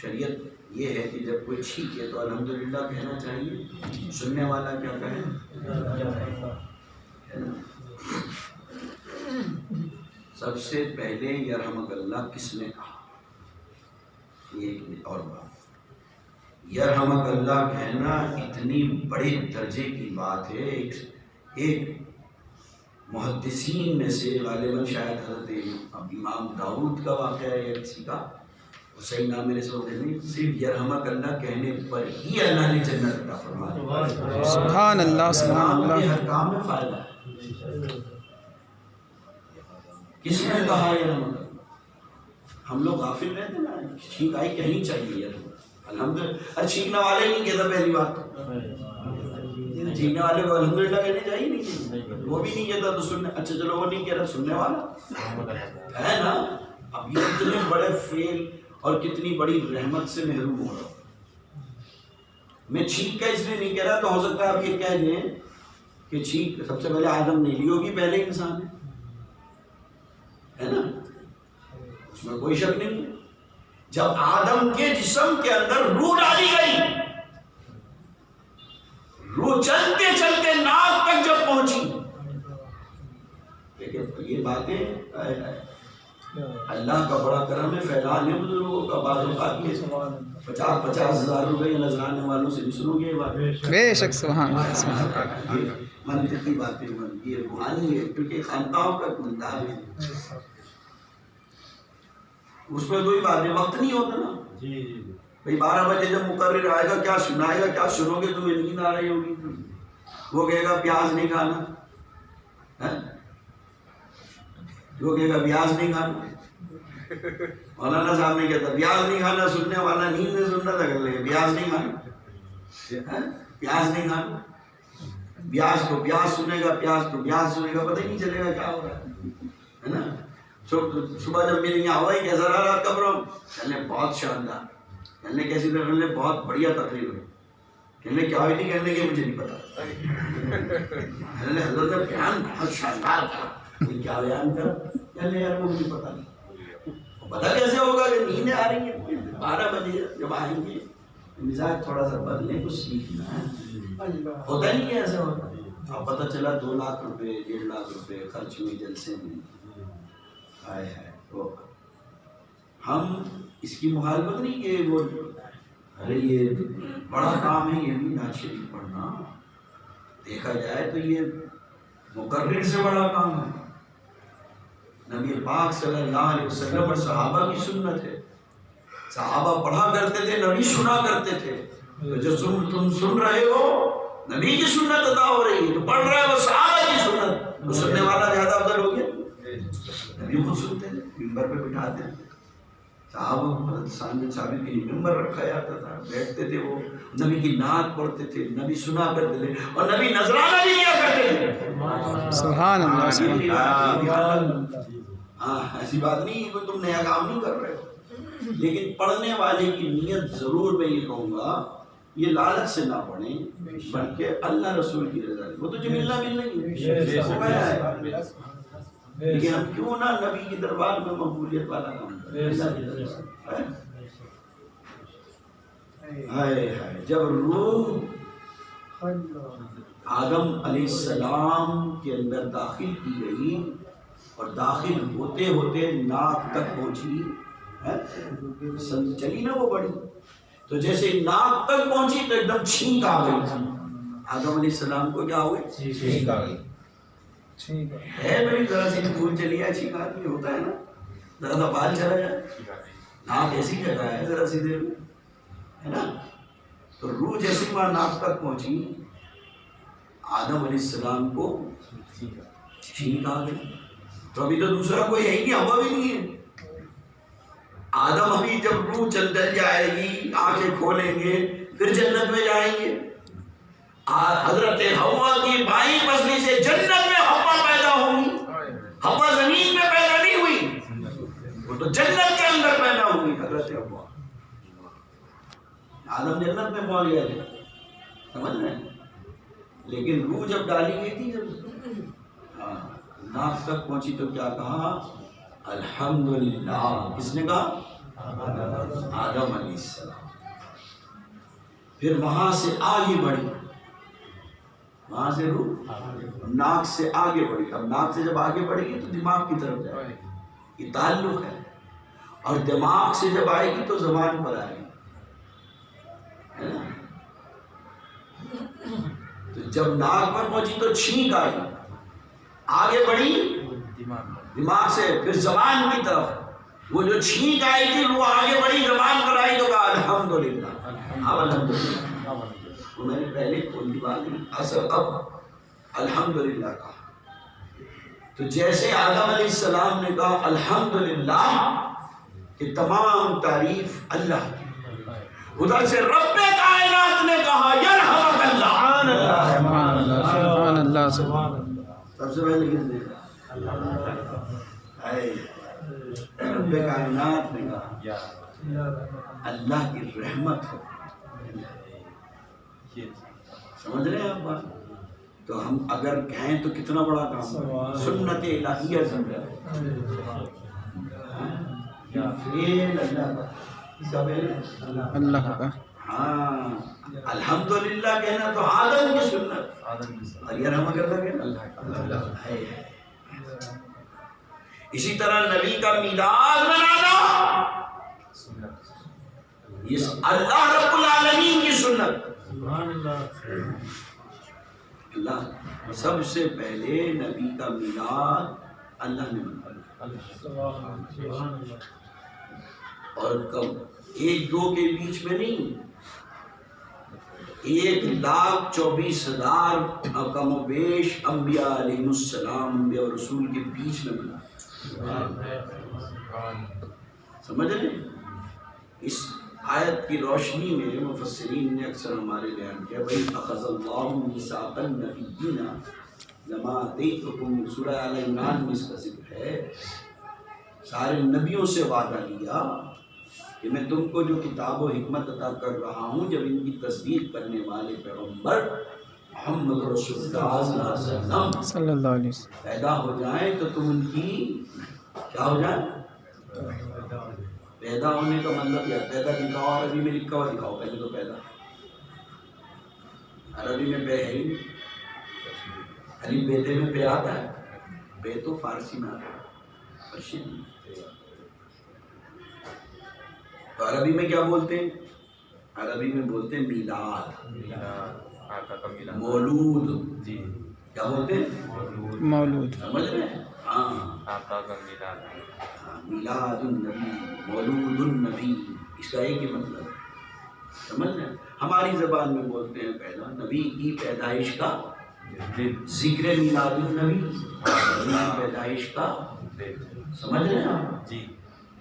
شریعت یہ ہے کہ جب کوئی چھینکے تو الحمدللہ کہنا چاہیے. سننے والا کیا کہے؟ سب سے پہلے یرحمک اللہ کس نے کہا؟ یہ ایک اور بات، یرحمک اللہ کہنا اتنی بڑے درجے کی بات ہے. ایک محدثین میں سے غالباً شاید حضرت امام داؤد کا واقعہ ہے یا کسی کا، صحیح نام میرے سے نہیں، صرف یرحمک اللہ کہنے پر ہی اللہ نے جنت عطا فرمائی. سبحان اللہ سبحان اللہ. ہر کام میں فائدہ ہے. کس نے کہا یرحمک اللہ؟ ہم لوگ غافل رہتے نا، چھینک آئی کہنی چاہیے یرحمک الحمدللہ. ارے چھینکنے والے نہیں کہتا پہلی بات، چھینکنے والے کو الحمدللہ کہنے چاہیے نہیں، وہ بھی نہیں کہتا تو سننے. اچھا چلو وہ نہیں کہہ رہا، سننے والا ہے نا. اب یہ اتنے بڑے فیل اور کتنی بڑی رحمت سے محروم ہو رہا ہوں. میں چھینک کا اس لیے نہیں کہہ رہا، تو ہو سکتا ہے آپ یہ کہہ دیں کہ چھینک سب سے پہلے آدم نے لی ہوگی، پہلے انسان ہے نا، اس میں کوئی شک نہیں. جب آدم کے جسم کے اندر روح ڈالی گئی، روح چلتے چلتے ناک تک جب پہنچی، یہ باتیں اللہ کا بڑا کرم ہے، فیضان ہے بزرگوں کا. بعض اوقات میں 50,000 روپے نذرانے والوں سے بھی سنو گے یہ بات. بے شک. سبحان اللہ. یہ منطقی باتیں، یہ روحانی ہے، کیونکہ خانقاہوں کا منداب ہے. اس میں کوئی بات نہیں، وقت نہیں ہوتا نا. بھائی 12 بجے جب مقرر آئے گا، کیا سنائے گا، کیا سنو گے؟ تمہیں نیند آ رہی ہوگی، وہ کہے گا پیاز نہیں کھانا، وہ کہے گا پیاز نہیں کھانا. مولانا صاحب نے کہتا پیاز نہیں کھانا، سننے والا نیند میں سننا تھا، کر لے پیاز نہیں کھانا، پیاز نہیں کھانا. پیاز کو پیاز سنے گا، پیاز کو پیاز سنے گا، پتہ ہی نہیں چلے گا کیا ہو رہا ہے نا. صبح جب میرے یہاں ہوا ہی کیسا رہا رات کا پروگرام؟ کہنے بہت شاندار. کہنے کیسی طرح؟ کہنے بہت بڑھیا تقریر ہوئی. کہنے کیا ہوئی تھی؟ کہنے کہ مجھے نہیں پتا. کہنے حضرت نے بیان بہت شاندار تھا. کیا بیان کرا؟ کہنے یار وہ مجھے پتا نہیں. پتا کیسے ہوگا کہ نیندیں آ رہی ہیں؟ 12 بجے جب آئیں گے مزاج تھوڑا سا بدلے، کچھ سیکھنا ہے. ہوتا نہیں کہ ایسا ہوتا. اب پتہ چلا 2 لاکھ روپے 1.5 لاکھ روپے خرچ ہوئے جلسے میں. آئے ہے تو ہم اس کی مخالفت نہیں کہ وہ ارے یہ بڑا کام ہے، یہ بھی نعت شریف پڑھنا. دیکھا جائے تو یہ مقرر سے بڑا کام ہے. نبی پاک صلی اللہ علیہ وسلم اور صحابہ کی سنت ہے. صحابہ پڑھا کرتے تھے، نبی سنا کرتے تھے. تو جو تم سن رہے ہو نبی کی سنت ادا ہو رہی ہے، تو پڑھ رہے ہو صحابہ کی سنت، تو سننے والا زیادہ افضل ہو گیا۔ نبی خود سنتے تھے، ممبر پہ بٹھاتے تھے، صحابہ ثابت کے لیے ممبر رکھا جاتا تھا، بیٹھتے تھے، وہ نبی کی نعت پڑھتے تھے، نبی سنا کرتے تھے، اور نبی نذرانہ بھی کیا کرتے تھے۔ سبحان اللہ سبحان اللہ۔ ہاں ایسی بات نہیں کہ تم نیا کام نہیں کر رہے ہو، لیکن پڑھنے والے کی نیت ضرور میں یہ کہوں گا یہ لالچ سے نہ پڑھیں، بلکہ اللہ رسول کی رضا، وہ تو جو ملنا ہے وہ گیا ہے، لیکن ہم کیوں نہ نبی کے دربار میں مقبولیت والا کام کریں۔ جب روح آدم علیہ السلام کے اندر داخل کی گئی اور داخل ہوتے ہوتے ناک تک پہنچی، چلی نا وہ بڑی، تو جیسے ناک تک پہنچی تو ایک دم چھینک آ گئی تھی۔ آدم علیہ السلام کو کیا ہوئی؟ چھینک آ گئی۔ ہے بھائی ذرا سی پھول چلی ہے، چھینک آدمی ہوتا ہے نا، ذرا سا بال چلا جائے، ناک ایسی جگہ ہے ذرا سی دیر میں، ہے نا، تو روح جیسی وہاں ناک تک پہنچی، آدم علیہ السلام کو چھینک آ گئی۔ تو ابھی تو دوسرا کوئی ہے ہی نہیں، ہوا بھی نہیں ہے۔ آدم ابھی جب روح چل جائے گی، آنکھیں کھولیں گے، پھر جنت میں جائیں گے۔ حضرت حوا کی بائیں پسلی سے جنت میں حوا پیدا ہوگی، حوا زمین میں پیدا نہیں ہوئی، وہ تو جنت کے اندر پیدا ہوگی حضرت حوا۔ آدم جنت میں پہنچ گئے تھے، سمجھ رہے ہیں، لیکن روح جب ڈالی گئی تھی، جب ناک تک پہنچی تو کیا کہا؟ الحمدللہ۔ کس نے کہا؟ آدم علیہ السلام۔ پھر وہاں سے آگے بڑھی، وہاں سے روح ناک سے آگے بڑھی۔ اب ناک سے جب آگے بڑھے گی تو دماغ کی طرف جائے گی، یہ تعلق ہے، اور دماغ سے جب آئے گی تو زبان پر آئے گی، ہے نا؟ تو جب ناک پر پہنچی تو چھینک آئی، آگے بڑھی دماغ سے، پھر زبان کی طرف، وہ جو چھینک آئی تھی وہ آگے بڑھی، زبان پر آئی تو کہا الحمدللہ۔ اب الحمدللہ، وہ میں نے پہلے کھول دی بات نہیں، اصل اب الحمدللہ کہا۔ تو جیسے آدم علیہ السلام نے کہا الحمدللہ کہ تمام تعریف اللہ کی، ادھر سے رب کائنات نے کہا یرحمک اللہ۔ سبحان اللہ سبحان اللہ۔ سب سے پہلے کس نے کہا؟ رب کائنات نے کہا اللہ کی رحمت ہو۔ سمجھ رہے ہیں آپ بات؟ تو ہم اگر کہیں تو کتنا بڑا کام ہے، سنت الہیہ زندہ اللہ کا۔ ہاں الحمدللہ کہنا تو آدم کی سنت، اور یہ رحمت اللہ کہنا اللہ ہے۔ اسی طرح نبی کا میلاد منانا یہ اللہ رب العالمین کی سنت۔ اللہ سب سے پہلے نبی کا میلاد اللہ نے منایا، اور کب؟ ایک دو کے بیچ میں نہیں، 1,24,000 کم و بیش انبیاء علیہ السلام، انبیاء اور رسول کے بیچ میں بنا۔ سمجھ رہے ہیں؟ اس آیت کی روشنی میں مفسرین نے اکثر ہمارے بیان کیا، بھائی اخذ اللہ میثاق النبیین لما آتیتکم، سورہ آل عمران میں اس کا ذکر ہے، سارے نبیوں سے وعدہ لیا کہ میں تم کو جو کتاب و حکمت عطا کر رہا ہوں، جب ان کی تصدیق کرنے والے پیغمبر محمد رسول اللہ صلی اللہ علیہ وسلم پیدا ہو جائیں تو تم ان کی کیا ہو جائیں؟ پیدا ہونے کا مطلب کیا؟ پیدا دکھاؤ، عربی میں لکھا ہوا دکھاؤ، پہلے تو پیدا، عربی میں پے ہے ہی نہیں، علی بیتے میں پے آتا ہے، پے تو فارسی میں آتا ہے، پرشین میں۔ تو عربی میں کیا بولتے ہیں؟ عربی میں بولتے ہیں میلاد، مولود، کیا بولتے ہیں؟ مولود۔ سمجھ رہے ہیں؟ ہاں میلاد النبی، مولود النبی، اس کا ایک ہی مطلب ہے۔ سمجھ رہے ہیں؟ ہماری زبان میں بولتے ہیں پہلا نبی کی پیدائش کا ذکر میلاد النبی، نبی کی پیدائش کا، سمجھ رہے ہیں آپ؟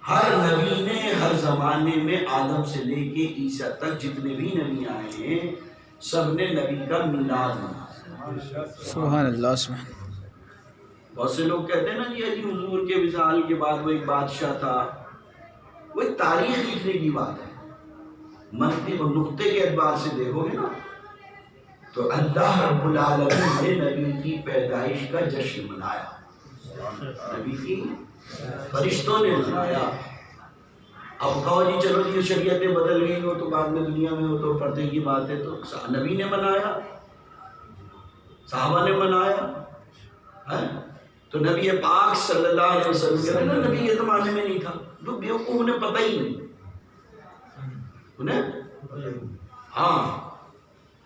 ہر نبی نے ہر زمانے میں آدم سے لے کے عیسیٰ تک جتنے بھی نبی آئے ہیں سب نے نبی کا میلاد منایا۔ سبحان اللہ سبحان۔ بہت سے لوگ کہتے ہیں نا جی حضور کے وصال کے بعد وہ ایک بادشاہ تھا، وہ ایک تاریخ لکھنے کی بات ہے۔ منطق اور نقطے کے اعتبار سے دیکھو گے نا تو اللہ رب العالمین نے نبی کی پیدائش کا جشن منایا، نبی کی فرشتوں نے منایا۔ اب کہو جی چلو جی شریعتیں بدل گئی ہو تو بعد میں دنیا میں ہو تو پردے کی بات ہے، تو نبی نے منایا، صحابہ نے منایا، تو نبی پاک صلی اللہ علیہ وسلم نبی کے زمانے میں نہیں تھا، تو بیوقوف انہیں پتہ ہی نہیں انہیں۔ ہاں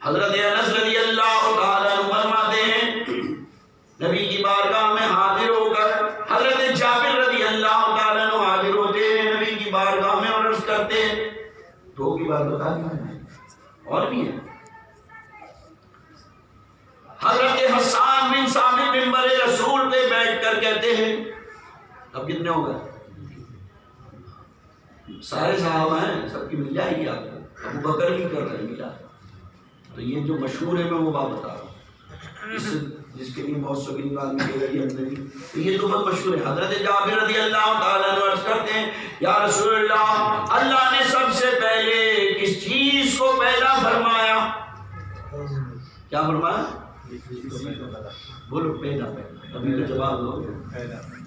حضرت انس رضی اللہ تعالیٰ عنہ فرماتے ہیں نبی کی بارگاہ میں حاضر ہو کر حضرت جابر رضی اللہ تعالیٰ عنہ حاضر ہوتے ہیں نبی کی بارگاہ میں اور عرض کرتے ہیں، دو کی بات بتا دی اور بھی ہے۔ حضرت حسان بن ثابت منبر رسول پہ بیٹھ کر کہتے ہیں، اب کتنے ہو گئے؟ سارے صحابہ ہیں، سب کی مل جائے گی آپ کو، ابو بکر بھی کر رہے ہیں ملا، تو یہ جو مشہور ہے میں وہ بات بتا رہا ہوں، جس کے لیے بہت سوگن بات ملے گا تو یہ تو بہت مشہور ہے۔ حضرت جابر رضی اللہ تعالیٰ عنہ عرض کرتے ہیں، یا رسول اللہ، اللہ نے سب سے پہلے کس چیز کو پیدا فرمایا؟ کیا فرمایا؟ بولو پیدا، ابھی تو جواب دو،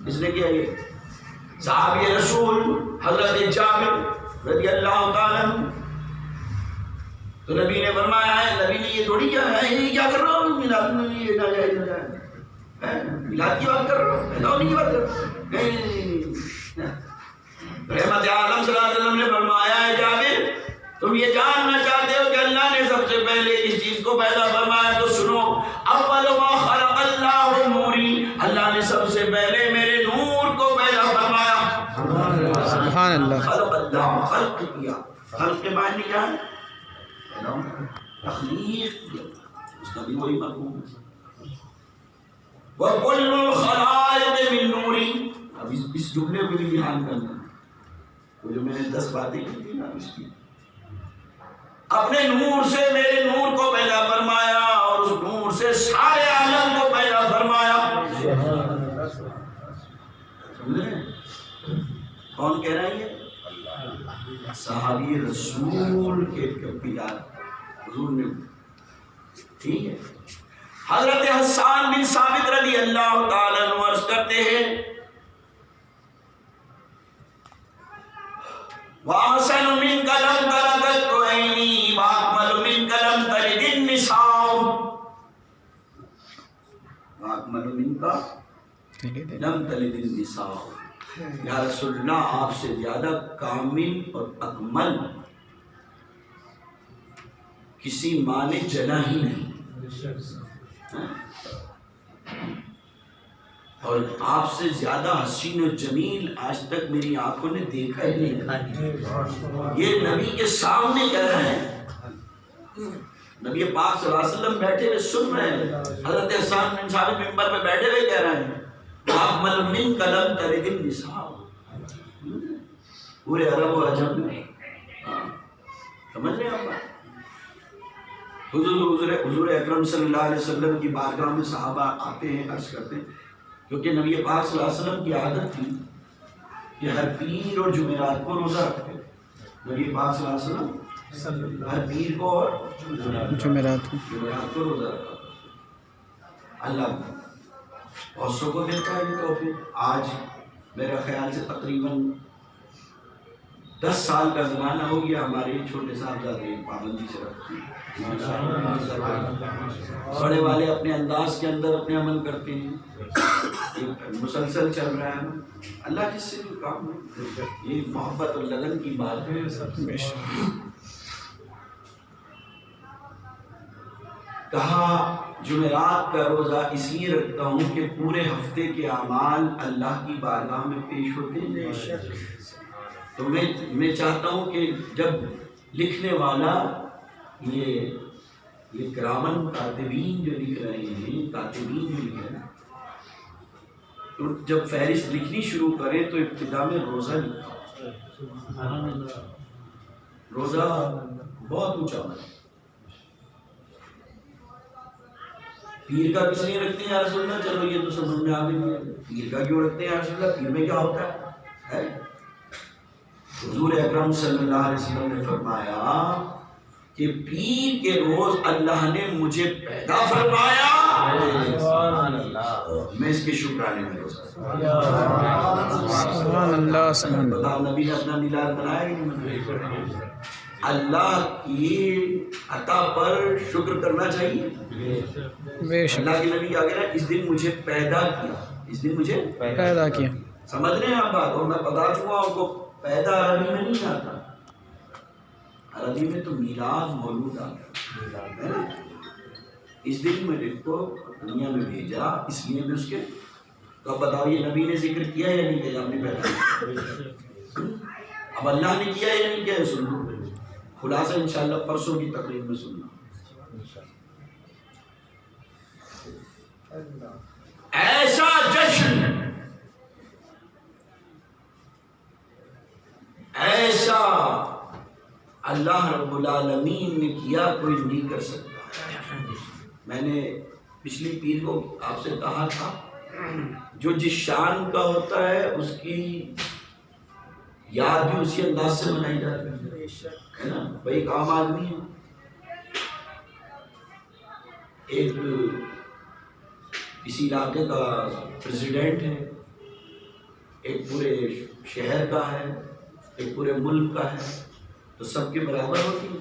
اس نے کیا؟ یہ صحابی رسول حضرت جابر رضی اللہ تعالیٰ عنہ، تو نبی نے فرمایا ہے، نبی نے یہ تھوڑی کیا ہے، یہ کیا کر رہا ہوں میلاد میں، یہ ناجائز ہے، میلاد کی بات کر رہا ہوں، پیدا ہونے کی بات کر رہا ہوں، نہیں۔ رحمت عالم صلی اللہ علیہ وسلم نے فرمایا ہے جابر، تم یہ جاننا چاہتے ہو کہ اللہ نے سب سے پہلے اس چیز کو پیدا فرمایا تو سنو، اول ما خلق اللہ نوری، اللہ نے سب سے پہلے میرے نور کو پیدا فرمایا۔ سبحان اللہ۔ خلق اللہ، خلق کیا، خلق کے معنی کیا ہے؟ تخلیق کیا، اس کا بھی وہی مفہوم ہے۔ وَكُلُّ الْخَلَائِقِ مِن نُورِ، اب اس جملے کو بھی دھیان کرنا، وہ جو میں نے 10 باتیں کی تھی نا اس کی، اپنے نور سے میرے نور کو پیدا فرمایا اور اس نور سے سارے عالم کو پیدا فرمایا۔ سمجھ رہے ہیں کون کہہ رہا ہے یہ؟ صحابی رسول کے بلاد حضور نے، ٹھیک ہے۔ حضرت حسان بن ثابت رضی اللہ تعالیٰ عنہ عرض کرتے ہیں، وَأَحْسَنُ مِنْكَ لَمْ تَلِدْ عَيْنِي وَأَكْمَلُ مِنْكَ لَمْ تَلِدِ النِّسَاءُ، وَأَكْمَلُ مِنْكَ لَمْ تَلِدِ النِّسَاءُ، یا رسول اللہ آپ سے زیادہ کامل اور اکمل کسی ماں نے جنا ہی نہیں، اور آپ سے زیادہ حسین و جمیل آج تک میری آنکھوں نے دیکھا ہی نہیں۔ یہ نبی کے سامنے کہہ رہے ہیں، نبی پاک صلی اللہ علیہ وسلم بیٹھے ہوئے سن رہے ہیں، حضرت حسان بن ثابت منبر پہ بیٹھے ہوئے کہہ رہے ہیں، اکمل من کلم تلد النساء، پورے عرب و عجم میں، سمجھ رہے ہیں آپ؟ حضور اکرم صلی اللہ علیہ وسلم کی بارگاہ میں صحابہ آتے ہیں، عرض کرتے ہیں، کیونکہ نبی پاک صلی اللہ علیہ وسلم کی عادت تھی کہ ہر پیر اور جمعرات کو روزہ رکھتے، نبی پاک صلی اللہ علیہ وسلم ہر پیر کو اور جمعرات کو روزہ رکھا۔ اللہ بہت سو کو دیتا ہے یہ توفیق۔ آج میرا خیال سے تقریباً 10 سال کا زمانہ ہو گیا، ہمارے چھوٹے صاحبزادے پابندی سے رکھتے ہیں، بڑے والے اپنے انداز کے اندر اپنے عمل کرتے ہیں، مسلسل چل رہا ہے۔ اللہ جس سے بھی کام ہے، یہ محبت اور لگن کی بات ہے۔ کہا جمعرات کا روزہ اس لیے رکھتا ہوں کہ پورے ہفتے کے اعمال اللہ کی بارگاہ میں پیش ہوتے ہیں، تو میں چاہتا ہوں کہ جب لکھنے والا یہ کرامن کاتبین جو لکھ رہے ہیں، کاتبین جو لکھ رہے ہیں، تو جب فہرست لکھنی شروع کریں تو ابتدا میں روزہ لکھا، روزہ بہت اونچا ہے۔ پیر کا کس لیے رکھتے ہیں یا رسول اللہ؟ چلو یہ تو سمجھ میں آ گئی، پیر کا کیوں رکھتے ہیں یا رسول اللہ؟ پیر میں کیا ہوتا ہے؟ حضور اکرم صلی اللہ علیہ وسلم نے فرمایا کہ پیر کے روز اللہ نے مجھے پیدا فرمایا، میں اس کے شکرانے میں روزہ سبحان اللہ سبحان اللہ۔ نبی نے اپنا میلاد بنایا کہ نہیں؟ اللہ کی عطا پر شکر کرنا چاہیے۔ بے شک اللہ کے نبی کیا کہہ رہا ہے؟ اس دن مجھے پیدا کیا، اس دن مجھے پیدا کیا۔ سمجھ رہے ہیں آپ بات؟ اور میں بتا چکا ہوں آپ کو، پیدا عربی میں نہیں آتا، عربی میں تو میلاد مولود آتا ہے۔ اس دن میں کو دنیا میں بھیجا، اس لیے میں اس کے، تو اب بتاؤ یہ نبی نے ذکر کیا یا نہیں کیا؟ آپ نے پیدا، اب اللہ نے کیا یا نہیں کیا؟ سن لو خلاصہ انشاءاللہ پرسوں کی تقریب میں سننا۔ ایسا جشن، ایسا اللہ رب العالمین نے کیا، کوئی نہیں کر سکتا۔ میں نے پچھلی پیر کو آپ سے کہا تھا، جو جس شان کا ہوتا ہے اس کی یاد بھی اسی انداز سے منائی جاتی ہے نا۔ بھائی ایک عام آدمی ہے، ایک کسی علاقے کا پریزیڈنٹ ہے، ایک پورے شہر کا ہے، ایک پورے ملک کا ہے، تو سب کے برابر ہوتی ہے۔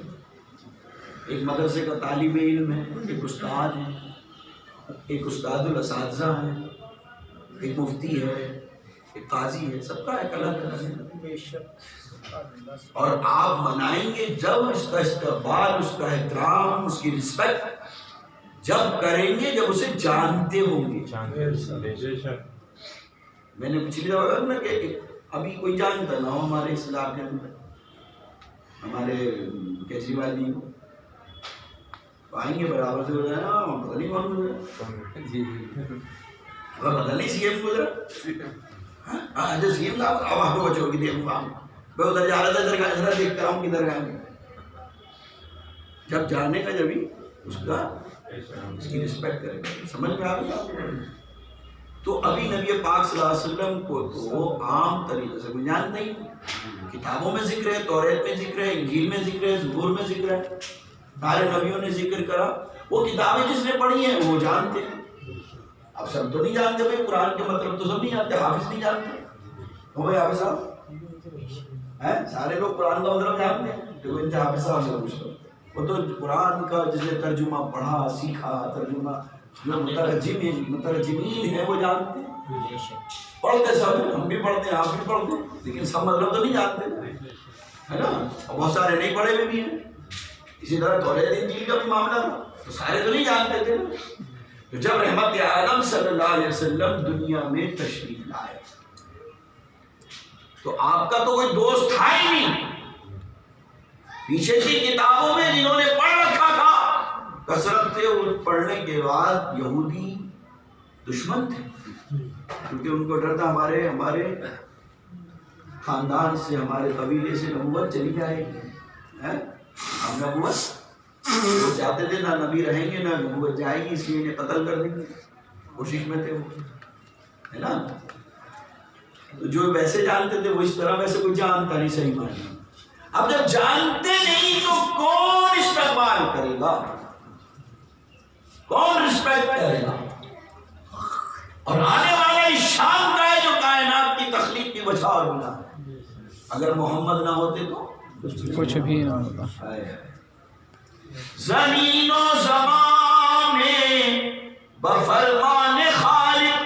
ایک مدرسے کا طالب علم ہے، ایک استاد ہے، ایک استاد الاساتذہ ہے، ایک مفتی ہے، ایک قاضی ہے، سب کا ایک الگ الگ ہے۔ اور آپ منائیں گے جب اس کا استقبال، اس کا احترام، اس کی رسپیکٹ جب کریں گے جب اسے جانتے ہوں گے۔ میں نے پچھلی دفعہ کہا نا کہ ابھی کوئی جانتا نہ ہو ہمارے اس علاقے میں، ہمارے کیجریوال جی کو آئیں گے برابر سے ہو جائے نا، پتہ نہیں کون گزرا، پتہ نہیں سی ایم گزرا، اچھا سی ایم صاحب اب آپ کو بچوں کی دیکھوں، میں ادھر جا رہا تھا، ادھر دیکھ کر آؤں کدھر گئے، جب جانے کا جبھی اس کا اس کی رسپیکٹ کرے گا۔ سمجھ میں آ گیا؟ تو ابھی نبی پاک صلی اللہ علیہ وسلم کو تو عام طریقے سے کوئی جانتا ہی نہیں، کتابوں میں ذکر ہے، توریت میں ذکر ہے، انجیل میں ذکر ہے، زبور میں ذکر ہے، سارے نبیوں نے ذکر کرا، وہ کتابیں جس نے پڑھی ہیں وہ جانتے ہیں۔ اب سب تو نہیں جانتے بھائی، قرآن کے مطلب تو سب نہیں جانتے، حافظ نہیں جانتے ہو بھائی، حافظ صاحب سارے لوگ قرآن کا مطلب جانتے ہیں، تو ان سے حافظ صاحب سے پوچھ لو، وہ تو قرآن کا جس نے ترجمہ پڑھا، سیکھا، ترجمہ جو مترجمین ہیں وہ جانتے ہیں، پڑھتے سب، ہم بھی پڑھتے ہیں، آپ بھی پڑھتے ہیں، لیکن سب مطلب تو نہیں جانتے، ہے نا؟ بہت سارے نہیں پڑھے ہوئے بھی ہیں۔ اسی طرح توریت انجیل کا بھی معاملہ تھا، تو سارے تو نہیں جانتے تھے۔ تو جب رحمت عالم صلی اللہ علیہ وسلم دنیا میں تشریف لائے تو آپ کا تو کوئی دوست تھا ہی نہیں، پیچھے کی کتابوں میں جنہوں نے پڑھ رکھا تھا کثرت سے، پڑھنے کے بعد یہودی دشمن تھے، کیونکہ ان کو ڈر تھا ہمارے خاندان سے، ہمارے قبیلے سے نبوت چلی جائے گی، ہم نبوت وہ چاہتے تھے، نہ نبی رہیں گے نہ نبوت جائے گی، اس لیے انہیں قتل کر دیں گے، کوشش میں تھے وہ، ہے نا؟ تو جو ویسے جانتے تھے وہ اس طرح، ویسے کوئی جانتا نہیں صحیح معنی۔ اب جب جانتے نہیں تو کون استقبال کرے گا، کون رسپیکٹ کرے گا؟ اور آنے والا اس شام کا ہے جو کائنات کی تخلیق کی وجہ اور بنا ہے، اگر محمد نہ ہوتے تو کچھ بھی نہ ہوتا۔ زمین و زمان میں بفرمان خالق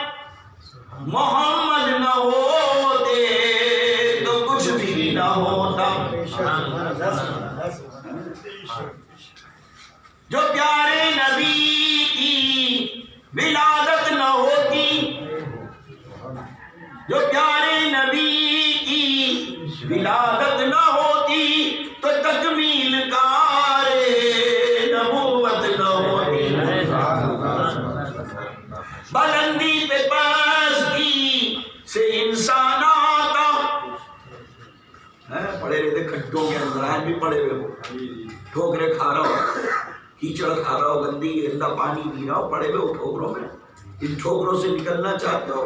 محمد نہ ہوتے تو کچھ بھی نہ ہوتا، جو پیارے نبی کی ولادت نہ ہوتی، جو پیارے نبی کی ولادت نہ ہوتی تو تکمیل بھی پڑے ہوئے ہو، ٹھوکرے کھا رہا ہو، کیچڑ کھا رہا ہو، گندی گندا پانی پی رہا ہو، پڑے ہوئے ہو ٹھوکروں میں، ان ٹھوکروں سے نکلنا چاہتے ہو،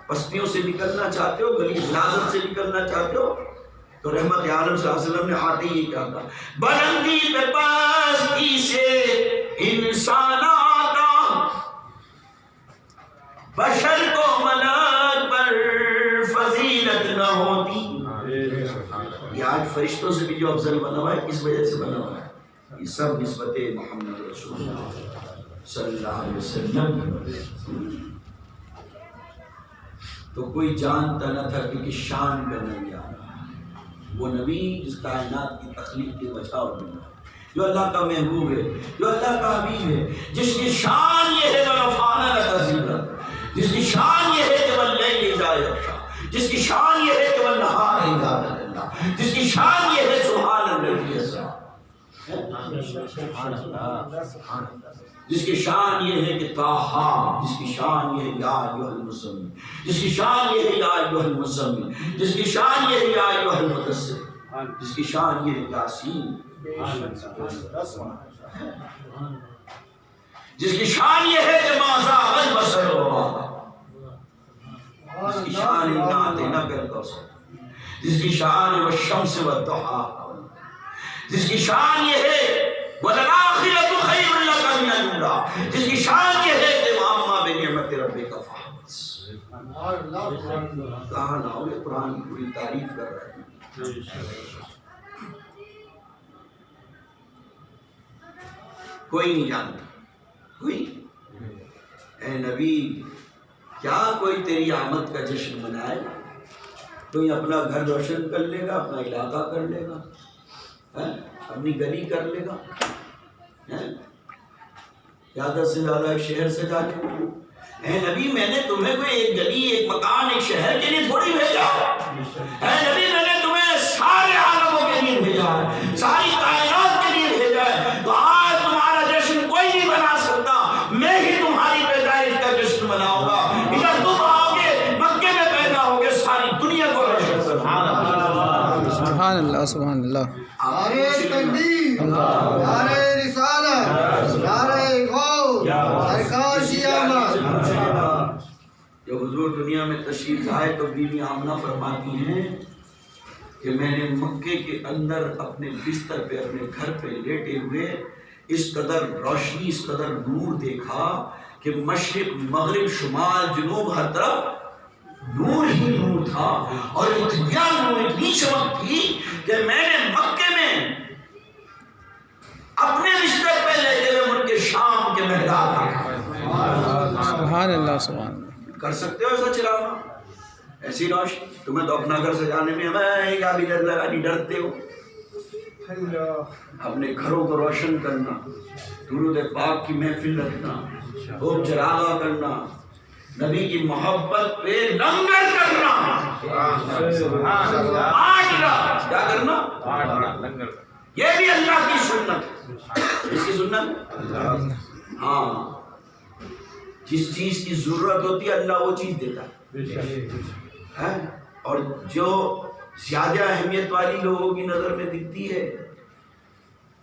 پستیوں سے نکلنا چاہتے ہو، گلی غلاظت سے نکلنا چاہتے ہو، تو رحمت عالم صلی اللہ علیہ وسلم نے آتے ہی کہا تھا بلندی پہ پستی سے انسان آتا، بشر کو ملک پر فضیلت نہ ہوتی۔ یہ آج فرشتوں سے بھی جو افضل بنا ہوا ہے کس وجہ سے بنا ہوا ہے؟ یہ سب نسبت محمد رسول اللہ صلی اللہ علیہ وسلم۔ تو کوئی جانتا نہ تھا کہ کس شان کا نبی آ رہا ہے، وہ نبی جس کائنات کی تخلیق کے بچاؤ میں، جو اللہ کا محبوب ہے، جو اللہ کا حبیب ہے، جس کی شان یہ ہے وَرَفَعْنَا لَكَ ذِكْرَكَ، جس کی شان یہ ہے کہ وَاللَّيْلِ إِذَا يَغْشَىٰ، جس کی شان یہ ہے کہ وَالنَّهَارِ إِذَا تَجَلَّىٰ، جس کی شان یہ ہے سبحان الذی اسریٰ، جس کی شان یہ ہے کہ طٰہٰ، جس کی شان یہ ہے یا ایھا المزمل، جس کی شان یہ ہے یا ایھا المزمل، جس کی شان یہ ہے یا ایھا المدثر، جس کی شان یہ ہے یاسین، جس کی شان یہ ہے کہ ما زاغ البصر وما طغى، جس کی شان انا اعطیناک الکوثر، جس کی شان والشمس والضحیٰ، جس کی شان یہ ہے وَلَلْآخِرَةُ خَيْرٌ لَكَ مِنَ الْأُولَىٰ، جس کی شان یہ ہے کہ وَأَمَّا بِنِعْمَتِ رَبِّكَ فَحَدِّثْ۔ کہاں لاؤ یہ قرآن کی پوری تعریف کر رہے ہیں۔ کوئی نہیں جانتا، کوئی اے نبی کیا کوئی تیری آمد کا جشن منائے گا؟ کوئی اپنا گھر روشن کر لے گا، اپنا علاقہ کر لے گا، اپنی گلی کر لے گا، زیادہ سے زیادہ ایک شہر سے جا کے؟ اے نبی میں نے تمہیں کوئی ایک گلی، ایک مکان، ایک شہر کے لیے تھوڑی بھیجا، اے نبی میں نے تمہیں سارے عالموں کے لیے بھیجا ہے، ساری کائنات کے لیے بھیجا ہے۔ تو آج تمہارا جشن کوئی نہیں بنا سکتا، میں ہی تمہاری پیدائش کا جشن مناؤں گا۔ ادھر تم آؤ گے، مکے میں پیدا ہوگے، ساری دنیا کو روشن کرو۔ سبحان اللہ، سبحان اللہ۔ نعرہ تکبیر، نعرہ رسالت، نعرہ غوث، سرکار کی آمد۔ جب حضور دنیا میں تشریف لائے تو بیوی آمنہ فرماتی ہیں کہ میں نے مکے کے اندر اپنے بستر پہ، اپنے گھر پہ لیٹے ہوئے اس قدر روشنی، اس قدر نور دیکھا کہ مشرق مغرب شمال جنوب ہر طرف نور ہی نور تھا، اور اتنا نور، اتنی چمک تھی کہ میں نے مکے میں اپنے بستر پہ لیتے ہوئے ملک شام کے محراب دیکھا۔ سبحان اللہ، سبحان اللہ۔ کر سکتے ہو ایسا چلانا، ایسی روشنی؟ تمہیں تو اپنا گھر سجانے میں ہمیں کیا بھی ڈر لگا، نہیں ڈرتے ہو؟ اپنے گھروں کو روشن کرنا، درود پاک کی محفل رکھنا، خوب چراغا کرنا، نبی کی محبت پہ لنگر کرنا، کیا کرنا؟ یہ بھی اللہ کی سنت ہے۔ اس کی سنت، ہاں، جس چیز کی ضرورت ہوتی ہے اللہ وہ چیز دیتا ہے، اور جو زیادہ اہمیت والی لوگوں کی نظر میں دکھتی ہے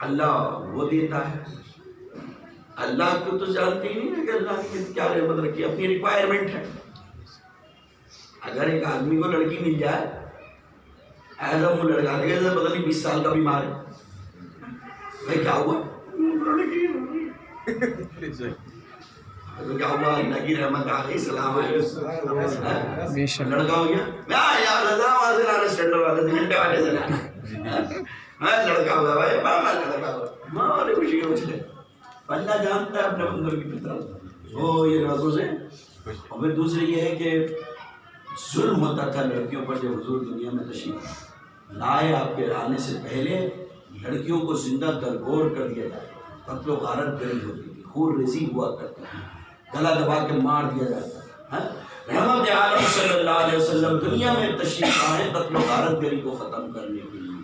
اللہ وہ دیتا ہے۔ اللہ کو تو جانتے ہی نہیں نا کہ اللہ کی کیا رحمت رکھی، اپنی ریکوائرمنٹ ہے۔ اگر ایک آدمی کو لڑکی مل جائے، ایسا وہ لڑکا دے گا پتہ نہیں 20 سال کا بیمار ہے، بھائی کیا ہوا؟ تو کیا ہوا؟ اللہ کی رحمت آ گئی، سلام علیکم، لڑکا ہو گیا، یار وہاں سے لانا، اسٹینڈر والے سے، گھنٹے والے سے لانا، لڑکا ہوا بھائی، ماما لڑکا ہوا، ماں نے خوشی کے مجھے اللہ جانتا ہے اپنے بندر کی فطرت، وہ یہ نازوں سے۔ اور پھر دوسری یہ ہے کہ ظلم ہوتا تھا لڑکیوں پر جب حضور دنیا میں تشریف لائے، آپ کے آنے سے پہلے لڑکیوں کو زندہ درگور کر دیا جاتا، قتل و غارت گری ہوتی تھی، خون ریزی ہوا کرتا تھا، گلا دبا کے مار دیا جاتا۔ رحمت عالم صلی اللہ علیہ وسلم دنیا میں تشریف آئے قتل و غارت گری کو ختم کرنے کے لیے،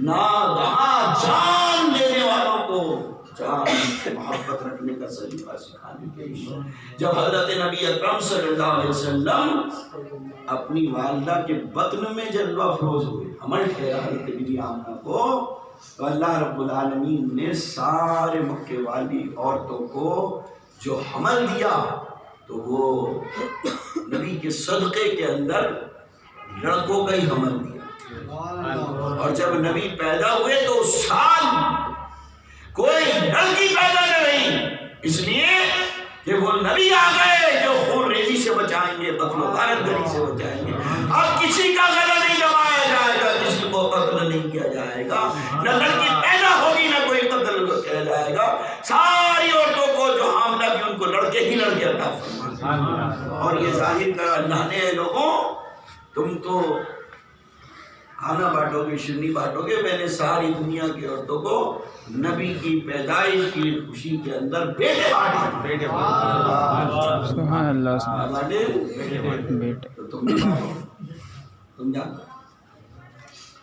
ناگہاں جان دینے والوں کو جان سے محبت رکھنے کا سلیقہ سکھانے کے لیے جب حضرت نبی اکرم صلی اللہ علیہ وسلم اپنی والدہ کے بطن میں جلوہ افروز ہوئے، حمل ٹھہرا حضرت بی بی آمنہ کو، تو اللہ رب العالمین نے سارے مکے والی عورتوں کو جو حمل دیا تو وہ نبی کے صدقے کے اندر لڑکوں کا ہی حمل دیا، اور جب نبی پیدا ہوئے تو اس سال کوئی لڑکی پیدا نہ رہی، اس لیے کہ وہ نبی آ گئے جو خون ریزی سے بچائیں گے، قتل و غارت گری سے بچائیں گے۔ اب کسی کا گلا نہیں دبایا جائے گا، کسی کو قتل نہیں کیا جائے گا، نہ لڑکی پیدا ہوگی نہ کوئی قتل کیا جائے گا۔ ساری عورتوں کو جو حاملہ کی ان کو لڑکے ہی لڑکے عطا فرمائے، اور یہ ظاہر کر اللہ نے اے لوگوں تم تو کھانا بانٹو گے، شرنی بانٹو گے، میں نے ساری دنیا کی عورتوں کو نبی کی پیدائش کی خوشی کے اندر بیٹے بانٹے۔ سبحان اللہ، بیٹے تو تم بھی بانٹو، تم جانو،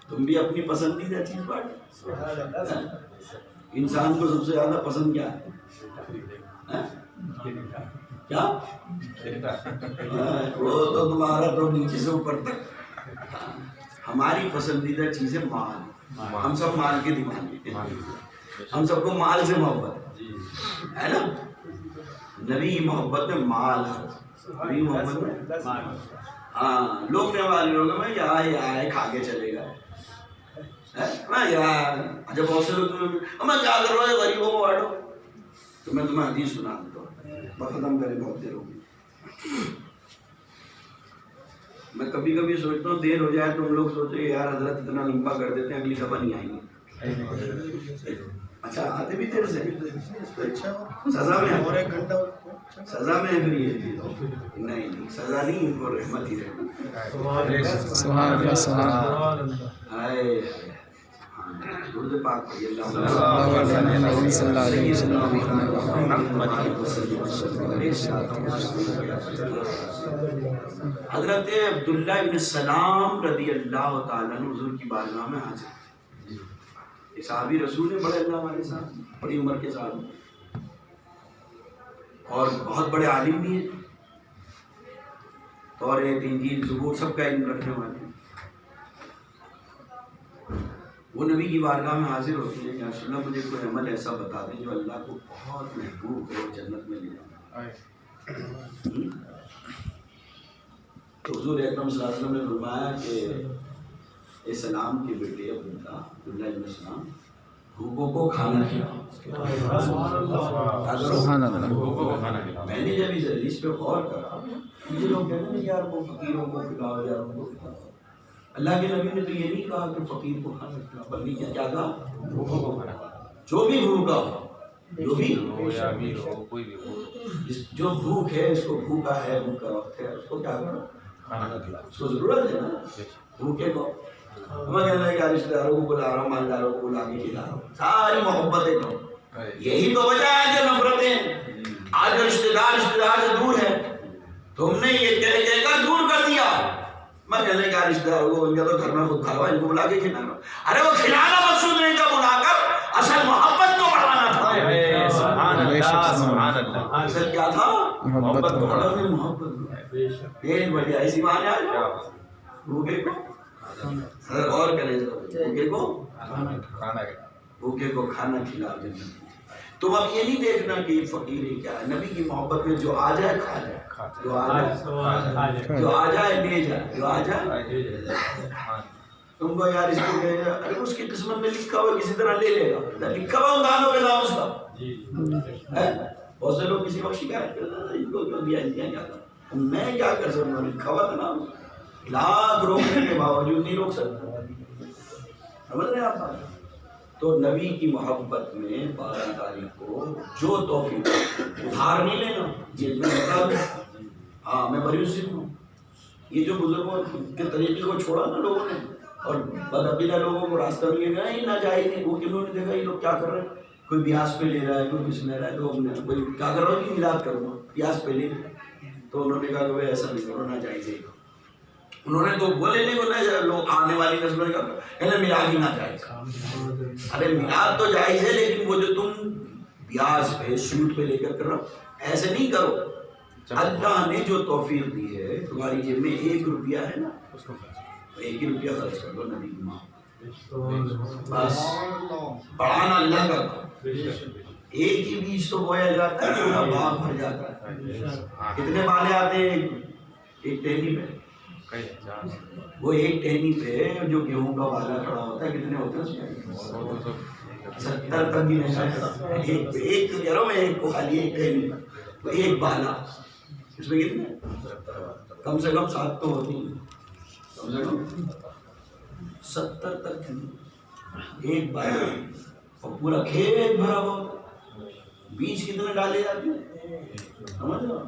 تم بھی اپنی پسندیدہ چیز بانٹو۔ انسان کو سب سے زیادہ پسند کیا ہے؟ کیا؟ وہ تو تمہارا تو نیچے سے اوپر تک۔ ہماری پسندیدہ چیز ہے مال، ہم سب مال کے دیوانے ہیں، ہم سب کو مال سے محبت ہے نا۔ نبی کی محبت میں مال ہے، نبی محبت میں ہاں لوگ نے والے لوگوں میں یہ آئے کھا کے چلے گئے یار، جب بہت سے لوگ میں کیا کر رہا ہے غریبوں کو بانٹو، تو میں تمہیں حدیث سنا دیتا ہوں، ختم کرے بہت دیر ہوگی۔ میں کبھی کبھی سوچتا ہوں دیر ہو جائے تم لوگ سوچو یار حضرت اتنا لمبا کر دیتے ہیں اگلی دفعہ نہیں آئیں گے۔ اچھا آتے بھی دیر سے، سزا میں سزا میں پھر یہ نہیں سزا نہیں، ان کو رحمت ہی رحمت۔ سبحان اللہ، سبحان اللہ، درود پاک پڑھیے صلی اللہ علیہ وسلم۔ حضرت عبداللہ ابن سلام رضی اللہ تعالیٰ عنہ حضور کی بارگاہ میں حاضر، یہ صحابی رسول ہیں، بڑے اللہ والے صاحب، بڑی عمر کے صاحب، اور بہت بڑے عالم بھی ہیں، توریت انجیل زبور سب کا علم رکھنے والے ہیں۔ وہ نبی کی بارگاہ میں حاضر ہوتے ہیں کہ رسول اللہ مجھے کوئی عمل ایسا بتا دیں جو اللہ کو بہت محبوب ہو، جنت میں لے جانا۔ تو حضور اکرم صلی اللہ علیہ وسلم نے فرمایا کہ اے سلام کے بیٹے عبداللہ ابن سلام، بھوکوں کو کھانا کھلاؤ۔ سبحان اللہ، میں نے جب اس حدیث پہ غور کرا، مجھے لوگ کہتے ہیں یار وہ فقیروں کو کھلاؤ، یار ان کو کھلاؤ۔ اللہ کے نبی نے تو یہ نہیں کہا کہ فقیر کو کھانا کھلاؤ، بلکہ کیا کہا؟ بھوکوں کو کھانا کھلاؤ۔ جو بھی بھوکا ہو، جو بھی جو بھوک ہے، اس کو بھوکا ہے، بھوک کا وقت ہے، اس کو کیا کرو؟ کھانا کھلاؤ۔ اس کو ضرورت ہے نا بھوکے کو۔ ہمیں کہنا ہے کہ رشتے داروں کو بلا رہا ہوں، مالداروں کو بلا کے کھلا رہا ہوں، ساری محبتیں کرو۔ یہی تو وجہ ہے جو نفرتیں آج رشتے دار سے دور ہے، تم نے یہ کہہ کر دور کر دیا۔ میں کہنے کا رشتے داروں کو بن گیا تو گھر میں خود کھاوا، ان کو بلا کے کھلانا۔ ارے وہ کھلانا مقصود نہیں تھا، بلا کر اصل محبت کو بڑھانا تھا۔ اصل کیا تھا؟ محبت کو بڑھانا، محبت پیٹ بڑھیا اسی معنی آ جاؤ۔ بھوکے کو اور کریں، بھوکے کو کھانا کھلا دینا۔ تم اب یہ نہیں دیکھنا کہ فقیر ہے کیا ہے، نبی کی محبت میں جو آ جائے کھا جائے، جو آ جائے لے جائے، جو آ جائے۔ تم کو یار اس کو کہے گا ارے اس کی قسمت میں لکھا ہوا کسی طرح لے لے گا، لکھا ہوا دانوں کے نام اس کا۔ بہت سے لوگ کسی وقت شکایت کرتے ہیں ان کو کیوں دیا، ان کیا تھا، میں کیا کر سکتا ہوں، لکھا ہوا تھا نام، لاکھ روکنے کے باوجود نہیں روک سکتا۔ سمجھ رہے ہیں آپ؟ تو نبی کی محبت میں 12 تاریخ کو جو توفیق، ادھار نہیں لینا، جیل میں بتا دو ہاں میں بری سکھ ہوں۔ یہ جو بزرگوں کے طریقے کو چھوڑا نا لوگوں نے، اور بدعقیدہ لوگوں کو راستہ ملے گا ہی نہ جائے نہیں، وہ کنہوں نے دیکھا یہ لوگ کیا کر رہے ہیں، کوئی بیاس پہ لے رہا ہے، کوئی کس لے رہا ہے، تو کوئی کیا کر رہا ہے کہ میلاد کروں گا، بیاس پہ لے، تو انہوں نے کہا کہ ایسا نہیں کرو، نہ جائز ہے۔ انہوں نے تو بولے نہیں، بولے لوگ آنے والی نسلوں کا کہنا میلاد ہی نہ جائز۔ ارے میلاد تو جائز ہے، لیکن وہ جو تم بیاس پہ سوٹ پہ لے کر کرو، ایسے نہیں کرو۔ اللہ نے جو توفیق دی ہے، تمہاری جیب میں 1 روپیہ ہے نا، 1 ہی روپیہ خرچ کر دو نبی کی ماں، بس بڑھانا اللہ کا کام. ایک ہی بیج تو بویا جاتا ہے پورا باغ بھر جاتا ہے. کتنے بالے آتے ہیں ایک ٹہنی پہ؟ وہ ایک ٹہنی پہ جو گیہوں کا بالا کھڑا ہوتا ہے کتنے ہوتے ہیں؟ 70 تک بھی نہیں آتا. ایک تو کہہ رہا ہوں میں، ایک کو خالی ایک ٹہنی تو ایک بالا، اس میں کتنے؟ کم سے کم 7 تو ہوتی ہیں، کم سے کم 70 تک ایک بالا اور پورا کھیت بھرا ہوا. بیج کتنے ڈالے جاتے ہیں سمجھ رہے ہو؟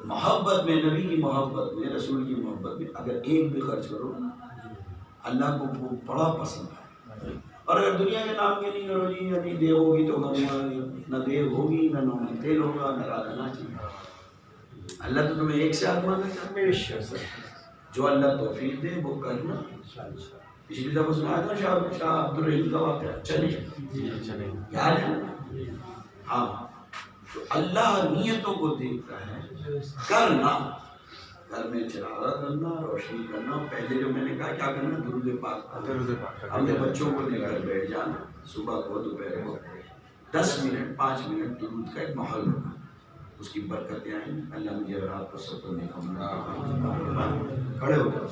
محبت میں، نبی کی محبت میں، رسول کی محبت میں اگر ایک بھی خرچ کرو اللہ کو وہ بڑا پسند ہے. اور اگر دنیا کے نام کے نہیں کرو جی ابھی دیو ہوگی تو نہ دیو ہوگی نہ نون تیل ہوگا نہ رانا چاہیے. اللہ تو تمہیں ایک سے آزمانا چاہتا ہے. جو اللہ توفیق دے وہ کرنا. پچھلی دفعہ سنا تھا شاہ عبدالرحیم کا واقعہ، چلے یاد ہے نا؟ ہاں، تو اللہ نیتوں کو دیکھتا ہے. کرنا، گھر میں چراغا کرنا، روشنی کرنا. پہلے جو میں نے کہا کیا کرنا، درود پاک. ہم نے بچوں کو لے کر بیٹھ جانا، صبح کو دوپہر کو 10 منٹ 5 منٹ درود کا ایک ماحول ہوگا، اس کی برکتیں آئیں. اللہ مجھے اور آپ کو سب کو نیک عمل کھڑے ہو جاؤ.